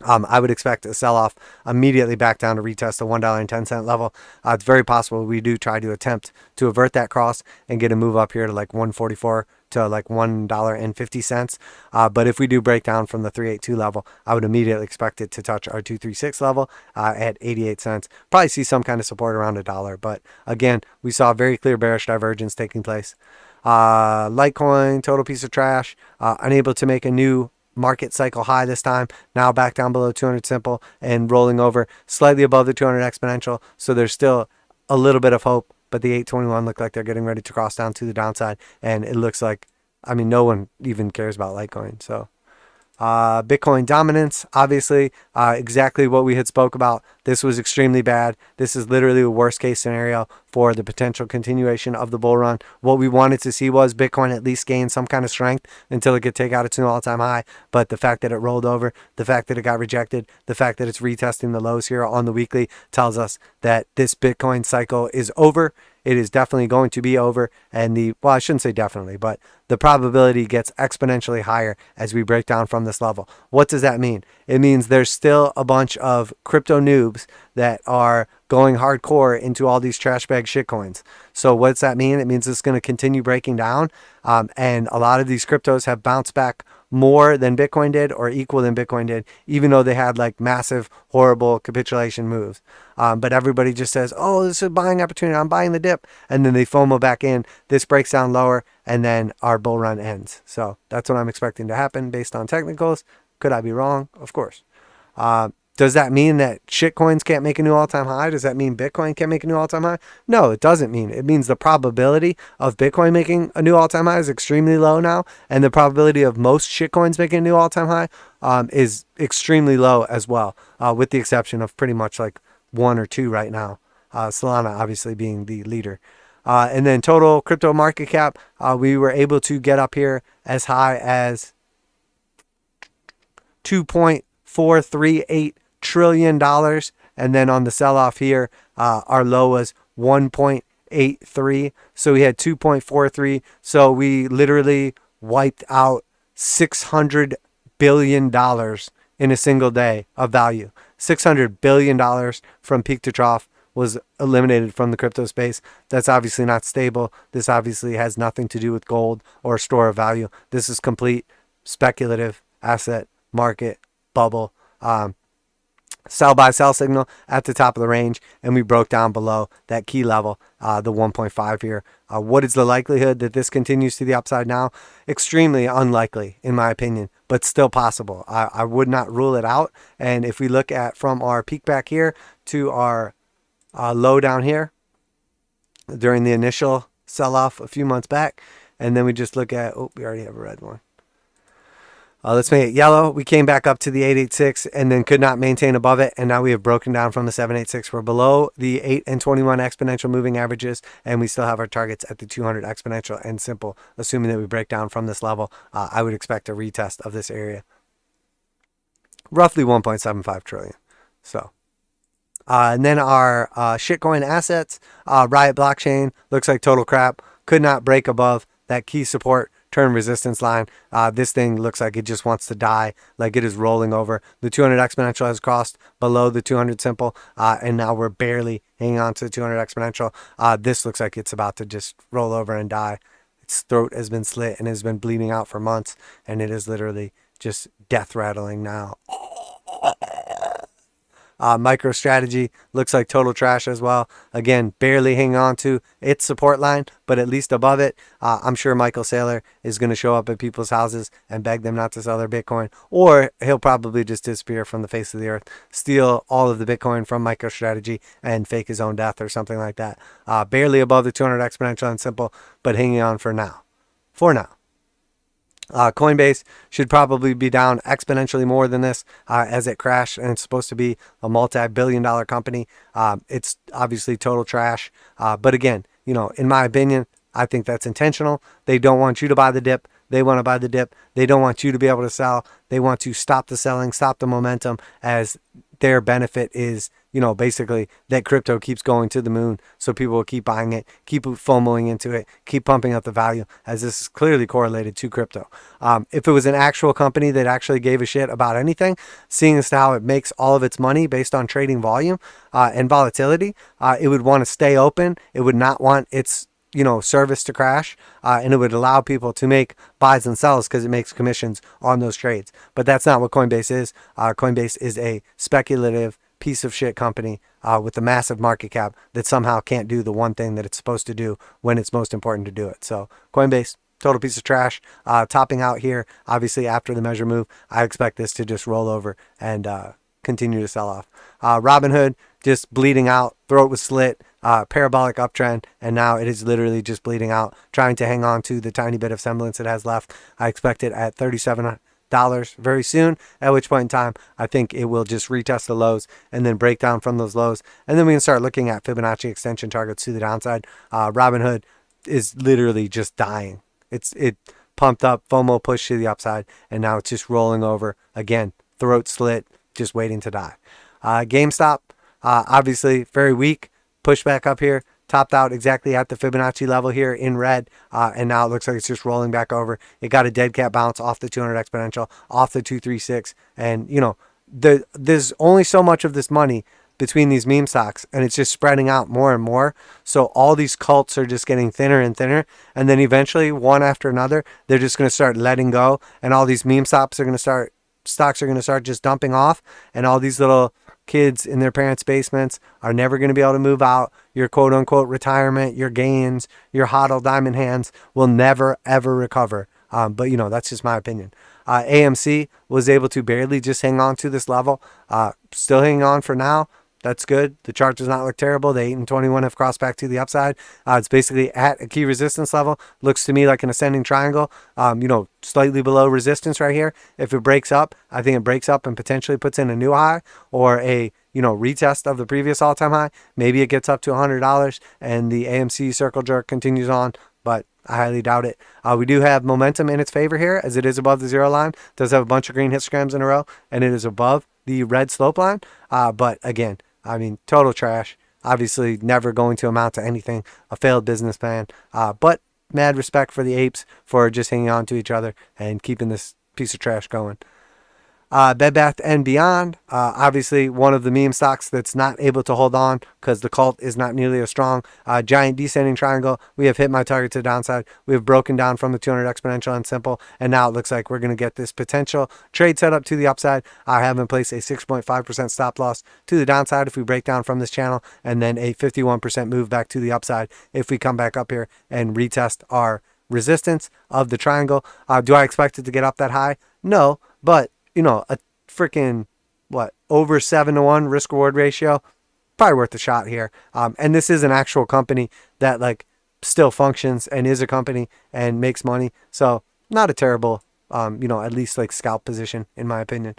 Speaker 1: I would expect a sell-off immediately back down to retest the $1.10 level. It's very possible we do try to attempt to avert that cross and get a move up here to like 144 to like $1.50. But if we do break down from the 382 level, I would immediately expect it to touch our 236 level at 88 cents. Probably see some kind of support around $1. But again, we saw a very clear bearish divergence taking place. Litecoin, total piece of trash, unable to make a new market cycle high this time, now back down below 200 simple and rolling over slightly above the 200 exponential. So there's still a little bit of hope, but the 821 look like they're getting ready to cross down to the downside, and it looks like, no one even cares about Litecoin. So Bitcoin dominance, obviously, exactly what we had spoke about. This was extremely bad. This is literally a worst case scenario for the potential continuation of the bull run. What we wanted to see was Bitcoin at least gain some kind of strength until it could take out its new all-time high. But the fact that it rolled over, the fact that it got rejected, the fact that it's retesting the lows here on the weekly tells us that this Bitcoin cycle is over. It is definitely going to be over, and I shouldn't say definitely, but the probability gets exponentially higher as we break down from this level. What does that mean? It means there's still a bunch of crypto noobs that are going hardcore into all these trash bag shitcoins. So what's that mean? It means it's going to continue breaking down, and a lot of these cryptos have bounced back more than Bitcoin did or equal than Bitcoin did, even though they had like massive, horrible capitulation moves. But everybody just says, oh, this is a buying opportunity, I'm buying the dip. And then they FOMO back in. This breaks down lower, and then our bull run ends. So that's what I'm expecting to happen based on technicals. Could I be wrong? Of course. Does that mean that shitcoins can't make a new all-time high? Does that mean Bitcoin can't make a new all-time high? No, it doesn't mean. It means the probability of Bitcoin making a new all-time high is extremely low now, and the probability of most shitcoins making a new all-time high is extremely low as well, with the exception of pretty much like one or two right now. Solana obviously being the leader. And then total crypto market cap, we were able to get up here as high as $2.438 trillion, and then on the sell-off here, our low was 1.83. So we had 2.43. So we literally wiped out $600 billion in a single day of value. $600 billion from peak to trough was eliminated from the crypto space. That's obviously not stable. This obviously has nothing to do with gold or store of value. This is complete speculative asset market bubble. Sell by sell signal at the top of the range, and we broke down below that key level, the 1.5 here. What is the likelihood that this continues to the upside now? Extremely unlikely, in my opinion, but still possible. I would not rule it out. And if we look at from our peak back here to our low down here during the initial sell-off a few months back, and then we just look at, we already have a red one. Let's make it yellow. We came back up to the 886 and then could not maintain above it. And now we have broken down from the 786. We're below the 8 and 21 exponential moving averages. And we still have our targets at the 200 exponential and simple. Assuming that we break down from this level, I would expect a retest of this area. Roughly 1.75 trillion. So And then our shitcoin assets, Riot Blockchain, looks like total crap. Could not break above that key support turn resistance line. This thing looks like it just wants to die, like it is rolling over. The 200 exponential has crossed below the 200 simple, and now we're barely hanging on to the 200 exponential. This looks like it's about to just roll over and die. Its throat has been slit and has been bleeding out for months, and it is literally just death rattling now. MicroStrategy looks like total trash as well. Again, barely hanging on to its support line, but at least above it. I'm sure Michael Saylor is going to show up at people's houses and beg them not to sell their Bitcoin, or he'll probably just disappear from the face of the earth, steal all of the Bitcoin from MicroStrategy and fake his own death or something like that. Barely above the 200 exponential and simple, but hanging on for now. Coinbase should probably be down exponentially more than this as it crashed, and it's supposed to be a multi-billion-dollar company. It's obviously total trash. But again, in my opinion, I think that's intentional. They don't want you to buy the dip. They want to buy the dip. They don't want you to be able to sell. They want to stop the selling, stop the momentum, as their benefit is, basically that crypto keeps going to the moon. So people will keep buying it, keep FOMOing into it, keep pumping up the value, as this is clearly correlated to crypto. If it was an actual company that actually gave a shit about anything, seeing as to how it makes all of its money based on trading volume and volatility, it would want to stay open. It would not want its service to crash, and it would allow people to make buys and sells because it makes commissions on those trades. But that's not what Coinbase is. Coinbase is a speculative piece of shit company with a massive market cap that somehow can't do the one thing that it's supposed to do when it's most important to do it. So Coinbase, total piece of trash. Topping out here, obviously after the measure move, I expect this to just roll over and continue to sell off. Robinhood just bleeding out, throat was slit, parabolic uptrend, and now it is literally just bleeding out, trying to hang on to the tiny bit of semblance it has left. I expect it at $37 very soon, at which point in time I think it will just retest the lows and then break down from those lows, and then we can start looking at Fibonacci extension targets to the downside. Robinhood is literally just dying. It pumped up, FOMO pushed to the upside, and now it's just rolling over again, throat slit, just waiting to die. GameStop, obviously very weak, pushed back up here, topped out exactly at the Fibonacci level here in red, and now it looks like it's just rolling back over. It got a dead cat bounce off the 200 exponential, off the 236, and there's only so much of this money between these meme stocks, and it's just spreading out more and more. So all these cults are just getting thinner and thinner, and then eventually, one after another, they're just going to start letting go, and all these meme stocks are going to start just dumping off, and all these little kids in their parents' basements are never going to be able to move out. Your quote-unquote retirement, your gains, your hodl diamond hands will never, ever recover. But that's just my opinion. AMC was able to barely just hang on to this level. Still hanging on for now. That's good. The chart does not look terrible. The 8 and 21 have crossed back to the upside. It's basically at a key resistance level. Looks to me like an ascending triangle, slightly below resistance right here. If it breaks up, I think it breaks up and potentially puts in a new high or a retest of the previous all-time high. Maybe it gets up to $100 and the AMC circle jerk continues on, but I highly doubt it. We do have momentum in its favor here, as it is above the zero line. It does have a bunch of green histograms in a row, and it is above the red slope line. But again, total trash. Obviously, never going to amount to anything. A failed business plan. But mad respect for the apes for just hanging on to each other and keeping this piece of trash going. Bed Bath & Beyond, obviously one of the meme stocks that's not able to hold on because the cult is not nearly as strong. Giant descending triangle. We have hit my target to the downside. We have broken down from the 200 exponential and simple, and now it looks like we're going to get this potential trade setup to the upside. I have in place a 6.5% stop loss to the downside if we break down from this channel, and then a 51% move back to the upside if we come back up here and retest our resistance of the triangle. Do I expect it to get up that high? No, but a freaking, over 7-to-1 risk reward ratio, probably worth a shot here. And this is an actual company that still functions and is a company and makes money. So not a terrible, at least scalp position in my opinion.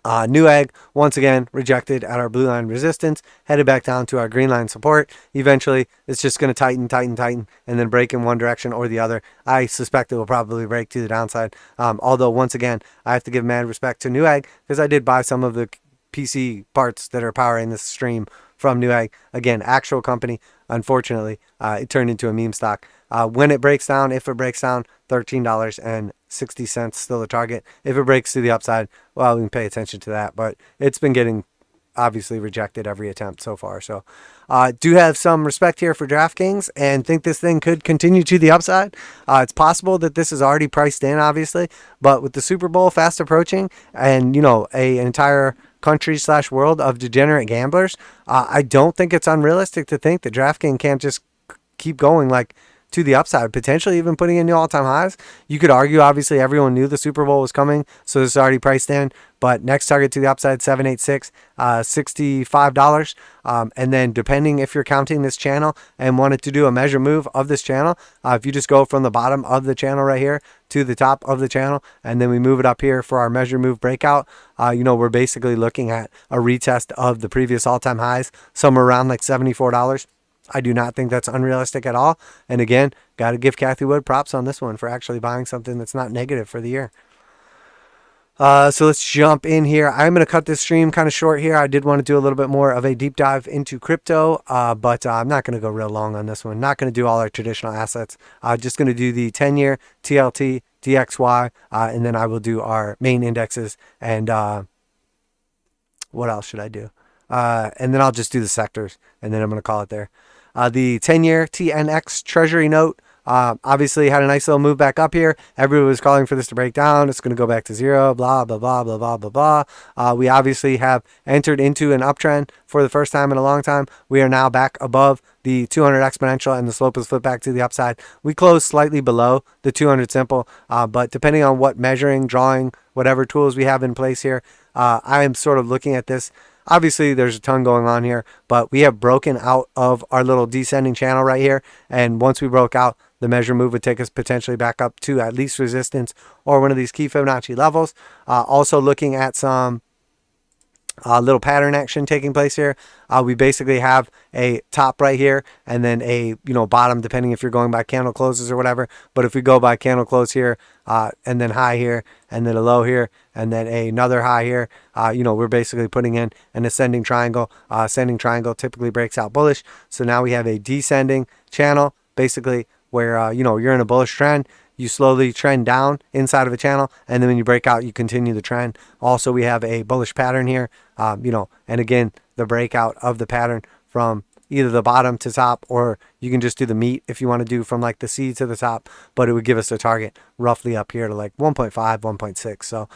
Speaker 1: Newegg, once again, rejected at our blue line resistance, headed back down to our green line support. Eventually, it's just going to tighten, and then break in one direction or the other. I suspect it will probably break to the downside. Although, once again, I have to give mad respect to Newegg because I did buy some of the PC parts that are powering this stream from Newegg. Again, actual company. Unfortunately, it turned into a meme stock. When it breaks down, if it breaks down, $13.60 still a target. If it breaks to the upside, well, we can pay attention to that. But it's been getting obviously rejected every attempt so far. So do have some respect here for DraftKings and think this thing could continue to the upside. It's possible that this is already priced in, obviously, but with the Super Bowl fast approaching and, you know, an entire country / world of degenerate gamblers, I don't think it's unrealistic to think that DraftKings can't just keep going like to the upside, potentially even putting in new all-time highs. You could argue, obviously, everyone knew the Super Bowl was coming, so this is already priced in. But next target to the upside, 786, $65. And then depending if you're counting this channel and wanted to do a measure move of this channel, if you just go from the bottom of the channel right here to the top of the channel, and then we move it up here for our measure move breakout, you know, we're basically looking at a retest of the previous all-time highs, somewhere around like $74. I do not think that's unrealistic at all. And again, got to give Kathy Wood props on this one for actually buying something that's not negative for the year. So let's jump in here. I'm going to cut this stream kind of short here. I did want to do a little bit more of a deep dive into crypto, but I'm not going to go real long on this one. Not going to do all our traditional assets. Just going to do the 10-year TLT, DXY, and then I will do our main indexes. And what else should I do? And then I'll just do the sectors, and then I'm going to call it there. The 10-year TNX Treasury note obviously had a nice little move back up here. Everybody was calling for this to break down. It's going to go back to zero, blah, blah, blah, blah, blah, blah, blah. We obviously have entered into an uptrend for the first time in a long time. We are now back above the 200 exponential, and the slope has flipped back to the upside. We closed slightly below the 200 simple, but depending on what measuring, drawing, whatever tools we have in place here, I am sort of looking at this. Obviously, there's a ton going on here, but we have broken out of our little descending channel right here. And once we broke out, the measure move would take us potentially back up to at least resistance or one of these key Fibonacci levels. Also looking at some little pattern action taking place here. We basically have a top right here and then a bottom, depending if you're going by candle closes or whatever. But if we go by candle close here and then high here and then a low here and then another high here, we're basically putting in an ascending triangle. Ascending triangle typically breaks out bullish. So now we have a descending channel, basically where you're in a bullish trend. You slowly trend down inside of a channel, and then when you break out, you continue the trend. Also, we have a bullish pattern here, and again, the breakout of the pattern from either the bottom to top, or you can just do the meat if you want to do from like the C to the top, but it would give us a target roughly up here to like 1.5, 1.6. So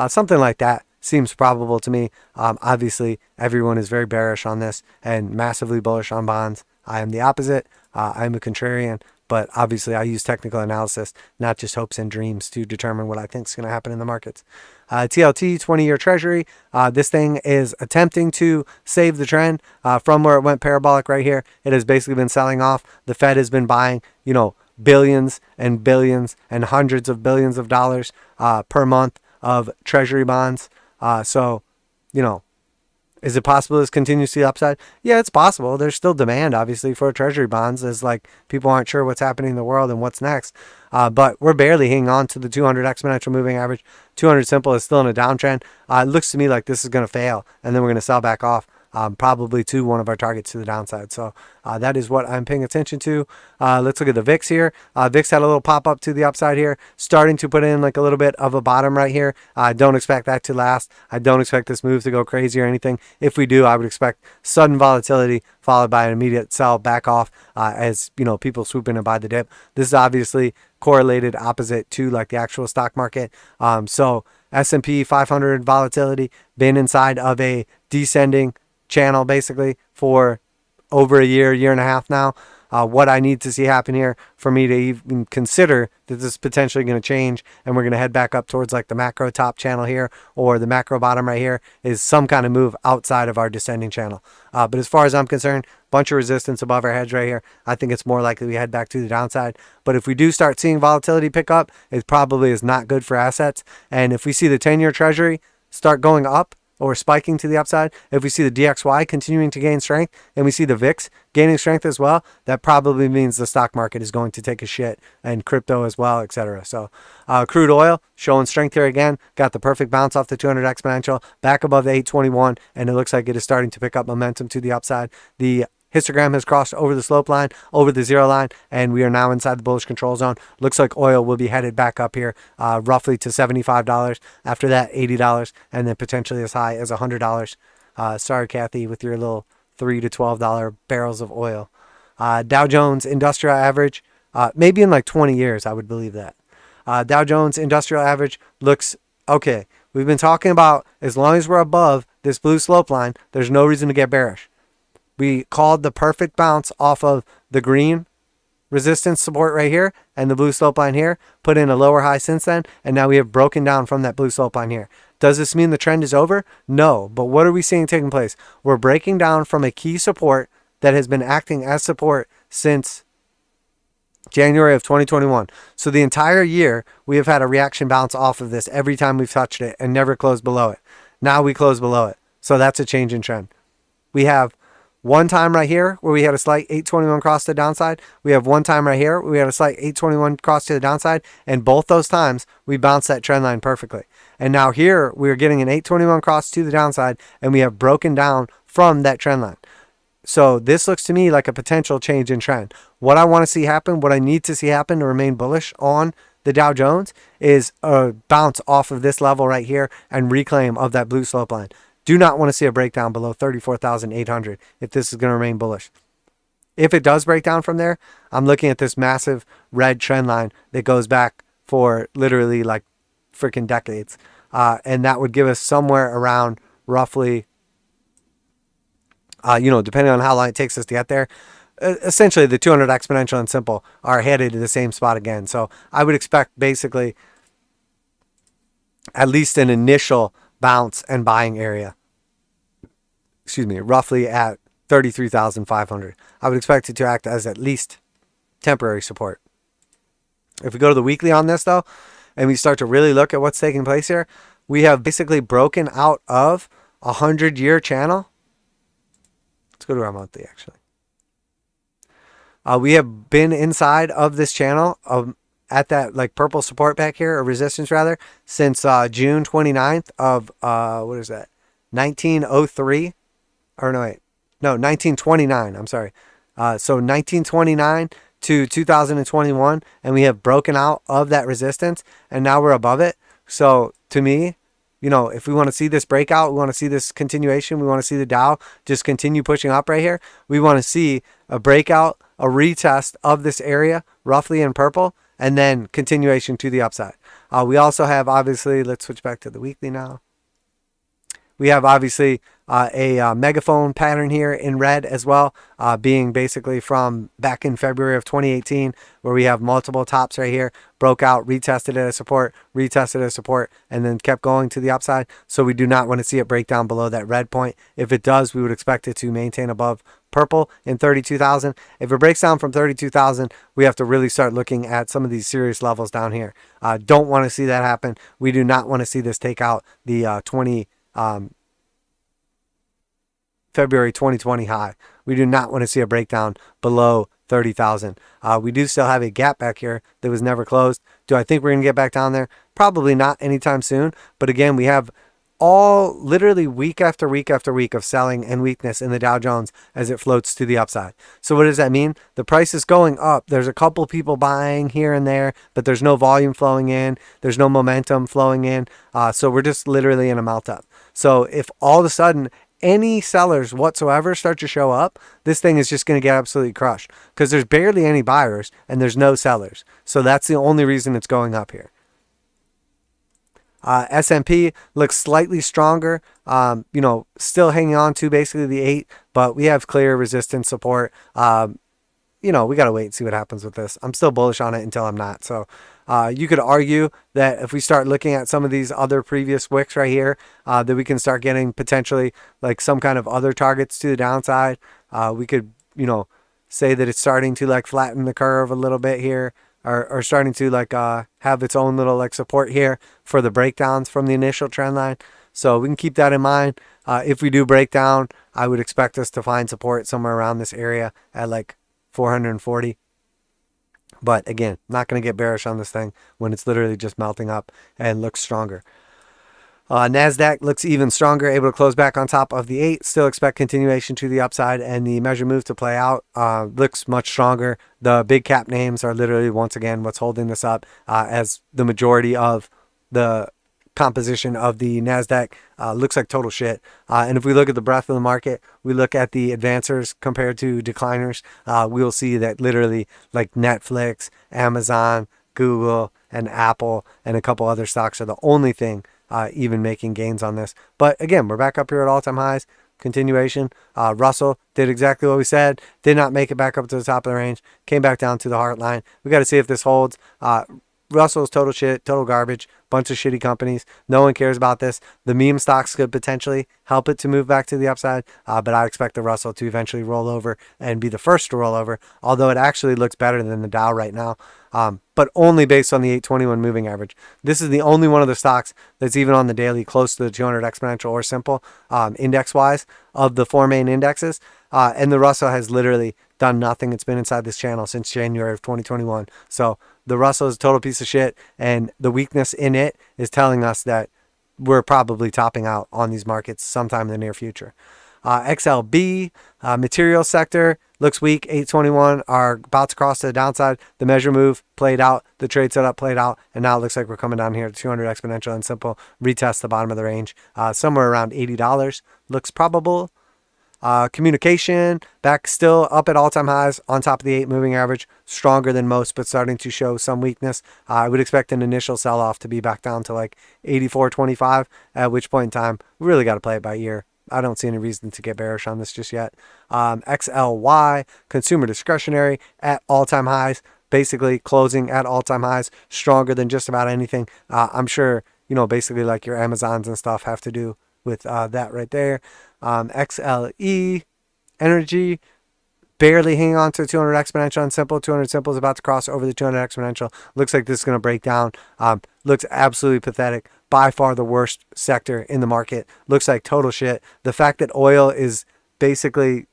Speaker 1: something like that seems probable to me. Obviously, everyone is very bearish on this and massively bullish on bonds. I am the opposite. I'm a contrarian. But obviously, I use technical analysis, not just hopes and dreams, to determine what I think is going to happen in the markets. TLT, 20-year Treasury. This thing is attempting to save the trend from where it went parabolic right here. It has basically been selling off. The Fed has been buying, billions and billions and hundreds of billions of dollars per month of Treasury bonds. Is it possible this continues to the upside? Yeah, it's possible. There's still demand, obviously, for Treasury bonds, as like people aren't sure what's happening in the world and what's next. But we're barely hanging on to the 200 exponential moving average. 200 simple is still in a downtrend. It looks to me like this is going to fail, and then we're going to sell back off. Probably to one of our targets to the downside. So that is what I'm paying attention to. Let's look at the VIX here. VIX had a little pop up to the upside here, starting to put in like a little bit of a bottom right here. I don't expect that to last. I don't expect this move to go crazy or anything. If we do, I would expect sudden volatility followed by an immediate sell back off as people swoop in and buy the dip. This is obviously correlated opposite to like the actual stock market. So S&P 500 volatility been inside of a descending channel basically for over a year and a half now. What I need to see happen here for me to even consider that this is potentially going to change and we're going to head back up towards like the macro top channel here or the macro bottom right here is some kind of move outside of our descending channel. But as far as I'm concerned, bunch of resistance above our heads right here. I think it's more likely we head back to the downside. But if we do start seeing volatility pick up, it probably is not good for assets. And if we see the 10-year Treasury start going up, or spiking to the upside, if we see the DXY continuing to gain strength and we see the VIX gaining strength as well, that probably means the stock market is going to take a shit, and crypto as well, etc. So crude oil showing strength here again, got the perfect bounce off the 200 exponential back above the 821, and it looks like it is starting to pick up momentum to the upside. The histogram has crossed over the slope line, over the zero line, and we are now inside the bullish control zone. Looks like oil will be headed back up here, roughly to $75. After that, $80, and then potentially as high as $100. Sorry, Kathy, with your little $3 to $12 barrels of oil. Dow Jones Industrial Average, maybe in like 20 years, I would believe that. Dow Jones Industrial Average looks okay. We've been talking about as long as we're above this blue slope line, there's no reason to get bearish. We called the perfect bounce off of the green resistance support right here and the blue slope line here, put in a lower high since then, and now we have broken down from that blue slope line here. Does this mean the trend is over? No, but what are we seeing taking place? We're breaking down from a key support that has been acting as support since January of 2021. So the entire year, we have had a reaction bounce off of this every time we've touched it and never closed below it. Now we close below it. So that's a change in trend. We have one time right here where we had a slight 821 cross to the downside. We have one time right here where we had a slight 821 cross to the downside. And both those times we bounced that trend line perfectly. And now here we're getting an 821 cross to the downside, and we have broken down from that trend line. So this looks to me like a potential change in trend. What I want to see happen, what I need to see happen to remain bullish on the Dow Jones is a bounce off of this level right here and reclaim of that blue slope line. Do not want to see a breakdown below 34,800 if this is going to remain bullish. If it does break down from there, I'm looking at this massive red trend line that goes back for literally like freaking decades. And that would give us somewhere around roughly, depending on how long it takes us to get there, essentially the 200 exponential and simple are headed to the same spot again. So I would expect basically at least an initial bounce and buying area, roughly at 33,500. I would expect it to act as at least temporary support. If we go to the weekly on this though, and we start to really look at what's taking place here, we have basically broken out of a 100-year channel. Let's go to our monthly actually. We have been inside of this channel at that like purple support back here, or resistance rather, since June 29th of, 1903, or no, wait, no, 1929, I'm sorry. So 1929 to 2021, and we have broken out of that resistance, and now we're above it. So to me, if we want to see this breakout, we want to see this continuation, we want to see the Dow just continue pushing up right here, we want to see a breakout, a retest of this area, roughly in purple, and then continuation to the upside. We also have, obviously, let's switch back to the weekly now. We have, obviously, a megaphone pattern here in red as well, being basically from back in February of 2018, where we have multiple tops right here, broke out, retested at a support, and then kept going to the upside. So we do not want to see it break down below that red point. If it does, we would expect it to maintain above purple in 32,000. If it breaks down from 32,000, we have to really start looking at some of these serious levels down here. Don't want to see that happen. We do not want to see this take out the February 2020 high. We do not want to see a breakdown below 30,000. We do still have a gap back here that was never closed. Do I think we're going to get back down there? Probably not anytime soon. But again, we have all literally week after week after week of selling and weakness in the Dow Jones as it floats to the upside. So what does that mean? The price is going up. There's a couple people buying here and there, but there's no volume flowing in. There's no momentum flowing in. So we're just literally in a melt up. So if all of a sudden any sellers whatsoever start to show up, this thing is just going to get absolutely crushed because there's barely any buyers and there's no sellers. So that's the only reason it's going up here. S&P looks slightly stronger, still hanging on to basically the 8, but we have clear resistance support. We got to wait and see what happens with this. I'm still bullish on it until I'm not. So you could argue that if we start looking at some of these other previous wicks right here, that we can start getting potentially like some kind of other targets to the downside. We could, say that it's starting to like flatten the curve a little bit here. Are starting to like have its own little like support here for the breakdowns from the initial trend line. So we can keep that in mind. If we do break down, I would expect us to find support somewhere around this area at like 440. But again, not going to get bearish on this thing when it's literally just melting up and looks stronger. Nasdaq looks even stronger, able to close back on top of the 8. Still expect continuation to the upside, and the measure move to play out looks much stronger. The big cap names are literally, once again, what's holding this up, as the majority of the composition of the Nasdaq looks like total shit. And if we look at the breadth of the market, we look at the advancers compared to decliners, we will see that literally like Netflix, Amazon, Google, and Apple, and a couple other stocks are the only thing even making gains on this. But again, we're back up here at all-time highs. Continuation. Russell did exactly what we said. Did not make it back up to the top of the range. Came back down to the heart line. We got to see if this holds. Russell's total shit, total garbage, bunch of shitty companies. No one cares about this. The meme stocks could potentially help it to move back to the upside, but I expect the Russell to eventually roll over and be the first to roll over, although it actually looks better than the Dow right now, but only based on the 821 moving average. This is the only one of the stocks that's even on the daily close to the 200 exponential or simple index-wise of the 4 main indexes, and the Russell has literally done nothing. It's been inside this channel since January of 2021. So the Russell is a total piece of shit, and the weakness in it is telling us that we're probably topping out on these markets sometime in the near future. XLB, material sector, looks weak. 821 are about to cross to the downside. The measure move played out. The trade setup played out. And now it looks like we're coming down here to 200 exponential and simple. Retest the bottom of the range. Somewhere around $80. Looks probable. Communication, back still up at all-time highs on top of the 8 moving average. Stronger than most, but starting to show some weakness. I would expect an initial sell-off to be back down to like 84.25, at which point in time, we really got to play it by ear. I don't see any reason to get bearish on this just yet. XLY, consumer discretionary at all-time highs, basically closing at all-time highs, stronger than just about anything. I'm sure, basically like your Amazons and stuff have to do with that right there. XLE, energy, barely hanging on to 200 exponential and simple. 200 simple is about to cross over the 200 exponential. Looks like this is going to break down. Looks absolutely pathetic. By far the worst sector in the market. Looks like total shit. The fact that oil is basically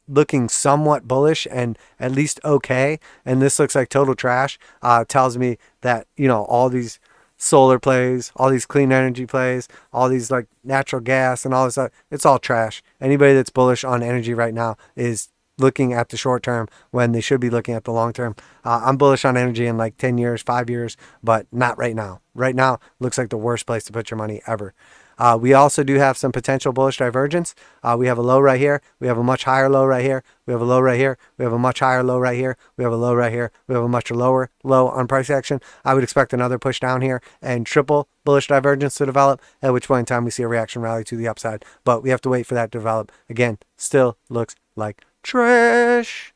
Speaker 1: looking somewhat bullish and at least okay, and this looks like total trash, tells me that, all these solar plays, all these clean energy plays, all these like natural gas and all this stuff, it's all trash. Anybody that's bullish on energy right now is looking at the short term when they should be looking at the long term. I'm bullish on energy in like 10 years, 5 years, but not right now. Right now looks like the worst place to put your money ever. We also do have some potential bullish divergence. We have a low right here. We have a much higher low right here. We have a low right here. We have a much higher low right here. We have a low right here. We have a much lower low on price action. I would expect another push down here and triple bullish divergence to develop, at which point in time we see a reaction rally to the upside. But we have to wait for that to develop. Again, still looks like trash.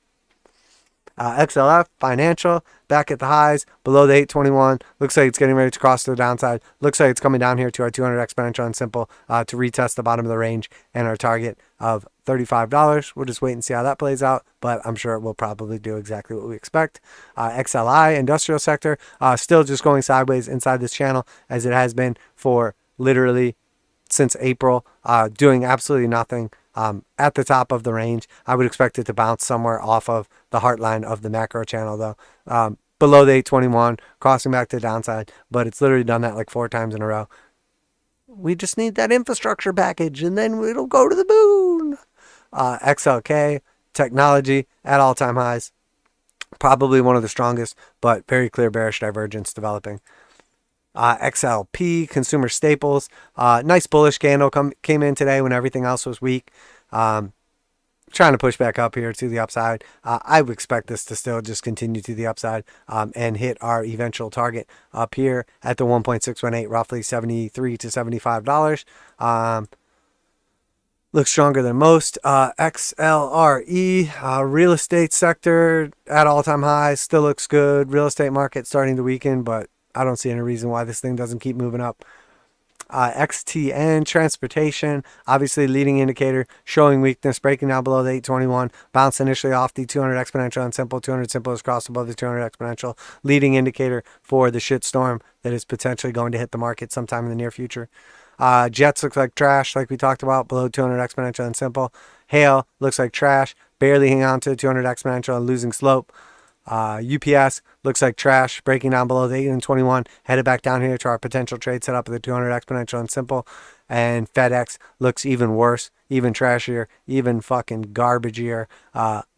Speaker 1: XLF, financial, back at the highs, below the 821. Looks like it's getting ready to cross to the downside. Looks like it's coming down here to our 200 exponential and simple to retest the bottom of the range and our target of $35. We'll just wait and see how that plays out, but I'm sure it will probably do exactly what we expect. XLI, industrial sector, still just going sideways inside this channel as it has been for literally since April, doing absolutely nothing. At the top of the range. I would expect it to bounce somewhere off of the heart line of the macro channel though. Below the 821, crossing back to the downside, but it's literally done that like 4 times in a row. We just need that infrastructure package and then it'll go to the moon. XLK, technology at all-time highs. Probably one of the strongest, but very clear bearish divergence developing. XLP, consumer staples, nice bullish candle came in today when everything else was weak. Trying to push back up here to the upside. I would expect this to still just continue to the upside and hit our eventual target up here at the 1.618, roughly $73 to $75. Looks stronger than most. XLRE, real estate sector at all-time highs, still looks good. Real estate market starting to weaken, but I don't see any reason why this thing doesn't keep moving up. XTN, transportation, obviously leading indicator, showing weakness, breaking down below the 821, bounced initially off the 200 exponential and simple. 200 simple is crossed above the 200 exponential, leading indicator for the shit storm that is potentially going to hit the market sometime in the near future. Jets looks like trash, like we talked about, below 200 exponential and simple. Hail looks like trash, barely hanging on to the 200 exponential and losing slope. UPS looks like trash, breaking down below the 8 and 21, headed back down here to our potential trade setup of the 200 exponential and simple. And FedEx looks even worse, even trashier, even fucking garbagier.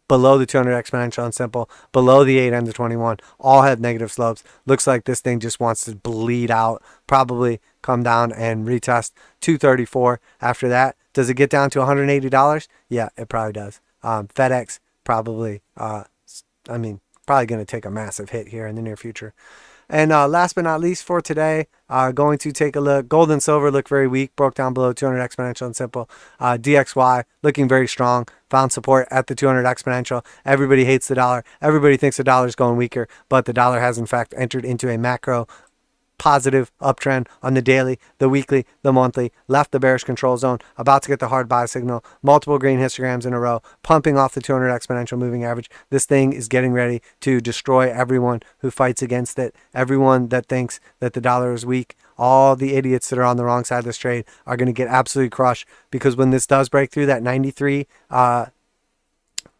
Speaker 1: Below the 200 exponential and simple, below the 8 and the 21, all have negative slopes. Looks like this thing just wants to bleed out, probably come down and retest 234 after that. Does it get down to $180? Yeah, it probably does. FedEx probably, probably going to take a massive hit here in the near future. And last but not least for today, going to take a look. Gold and silver look very weak, broke down below 200 exponential and simple. DXY looking very strong, found support at the 200 exponential. Everybody hates the dollar. Everybody thinks the dollar is going weaker, but the dollar has in fact entered into a macro positive uptrend on the daily, the weekly, the monthly, left the bearish control zone, about to get the hard buy signal, multiple green histograms in a row, pumping off the 200 exponential moving average. This thing is getting ready to destroy everyone who fights against it, everyone that thinks that the dollar is weak. All the idiots that are on the wrong side of this trade are going to get absolutely crushed, because when this does break through that 93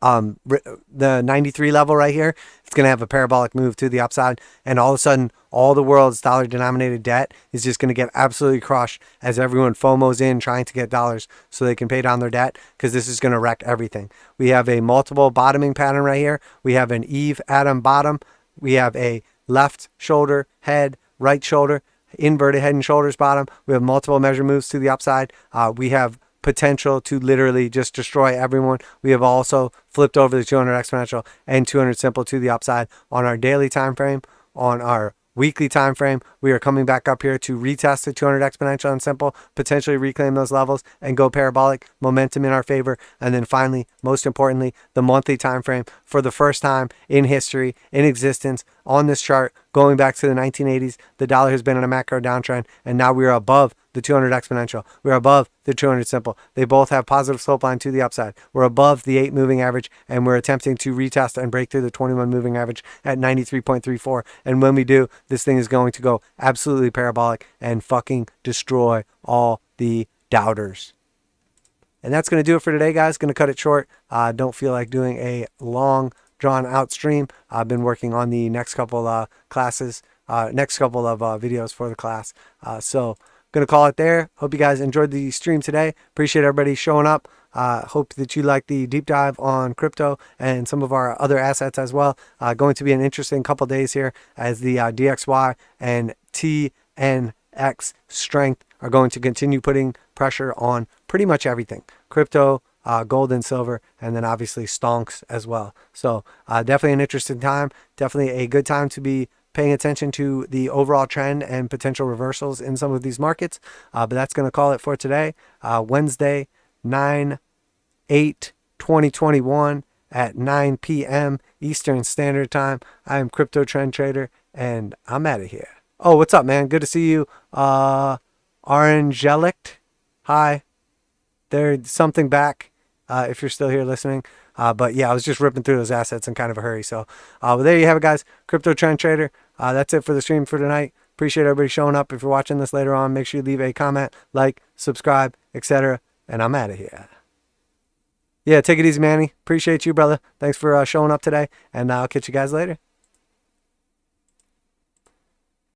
Speaker 1: the 93 level right here, it's going to have a parabolic move to the upside, and all of a sudden all the world's dollar denominated debt is just going to get absolutely crushed as everyone FOMOs in trying to get dollars so they can pay down their debt, because this is going to wreck everything. We have a multiple bottoming pattern right here. We have an Eve Adam bottom. We have a left shoulder, head, right shoulder, inverted head and shoulders bottom. We have multiple measure moves to the upside. We have potential to literally just destroy everyone. We have also flipped over the 200 exponential and 200 simple to the upside on our daily time frame. On our weekly time frame, we are coming back up here to retest the 200 exponential and simple, potentially reclaim those levels and go parabolic, momentum in our favor. And then finally, most importantly, the monthly time frame, for the first time in history, in existence, on this chart, going back to the 1980s, the dollar has been in a macro downtrend, and now we are above the 200 exponential. We're above the 200 simple. They both have positive slope line to the upside. We're above the 8 moving average, and we're attempting to retest and break through the 21 moving average at 93.34. And when we do, this thing is going to go absolutely parabolic and fucking destroy all the doubters. And that's going to do it for today, guys. Going to cut it short. Don't feel like doing a long, drawn out stream. I've been working on the next couple classes, next couple of videos for the class. So going to call it there. Hope you guys enjoyed the stream today. Appreciate everybody showing up. Hope that you like the deep dive on crypto and some of our other assets as well. Going to be an interesting couple days here as the DXY and TNX strength are going to continue putting pressure on pretty much everything. Crypto, gold and silver, and then obviously stonks as well. So definitely an interesting time. Definitely a good time to be paying attention to the overall trend and potential reversals in some of these markets. But that's going to call it for today. Wednesday, 9/8/2021 at 9 p.m. Eastern Standard Time. I am Crypto Trend Trader, and I'm out of here. Oh, what's up, man? Good to see you. Orangelic. Hi. There's something back if you're still here listening. But yeah, I was just ripping through those assets in kind of a hurry. So well, there you have it, guys. Crypto Trend Trader. That's it for the stream for tonight. Appreciate everybody showing up. If you're watching this later on, make sure you leave a comment, like, subscribe, etc. And I'm out of here. Yeah, take it easy, Manny. Appreciate you, brother. Thanks for showing up today. And I'll catch you guys later.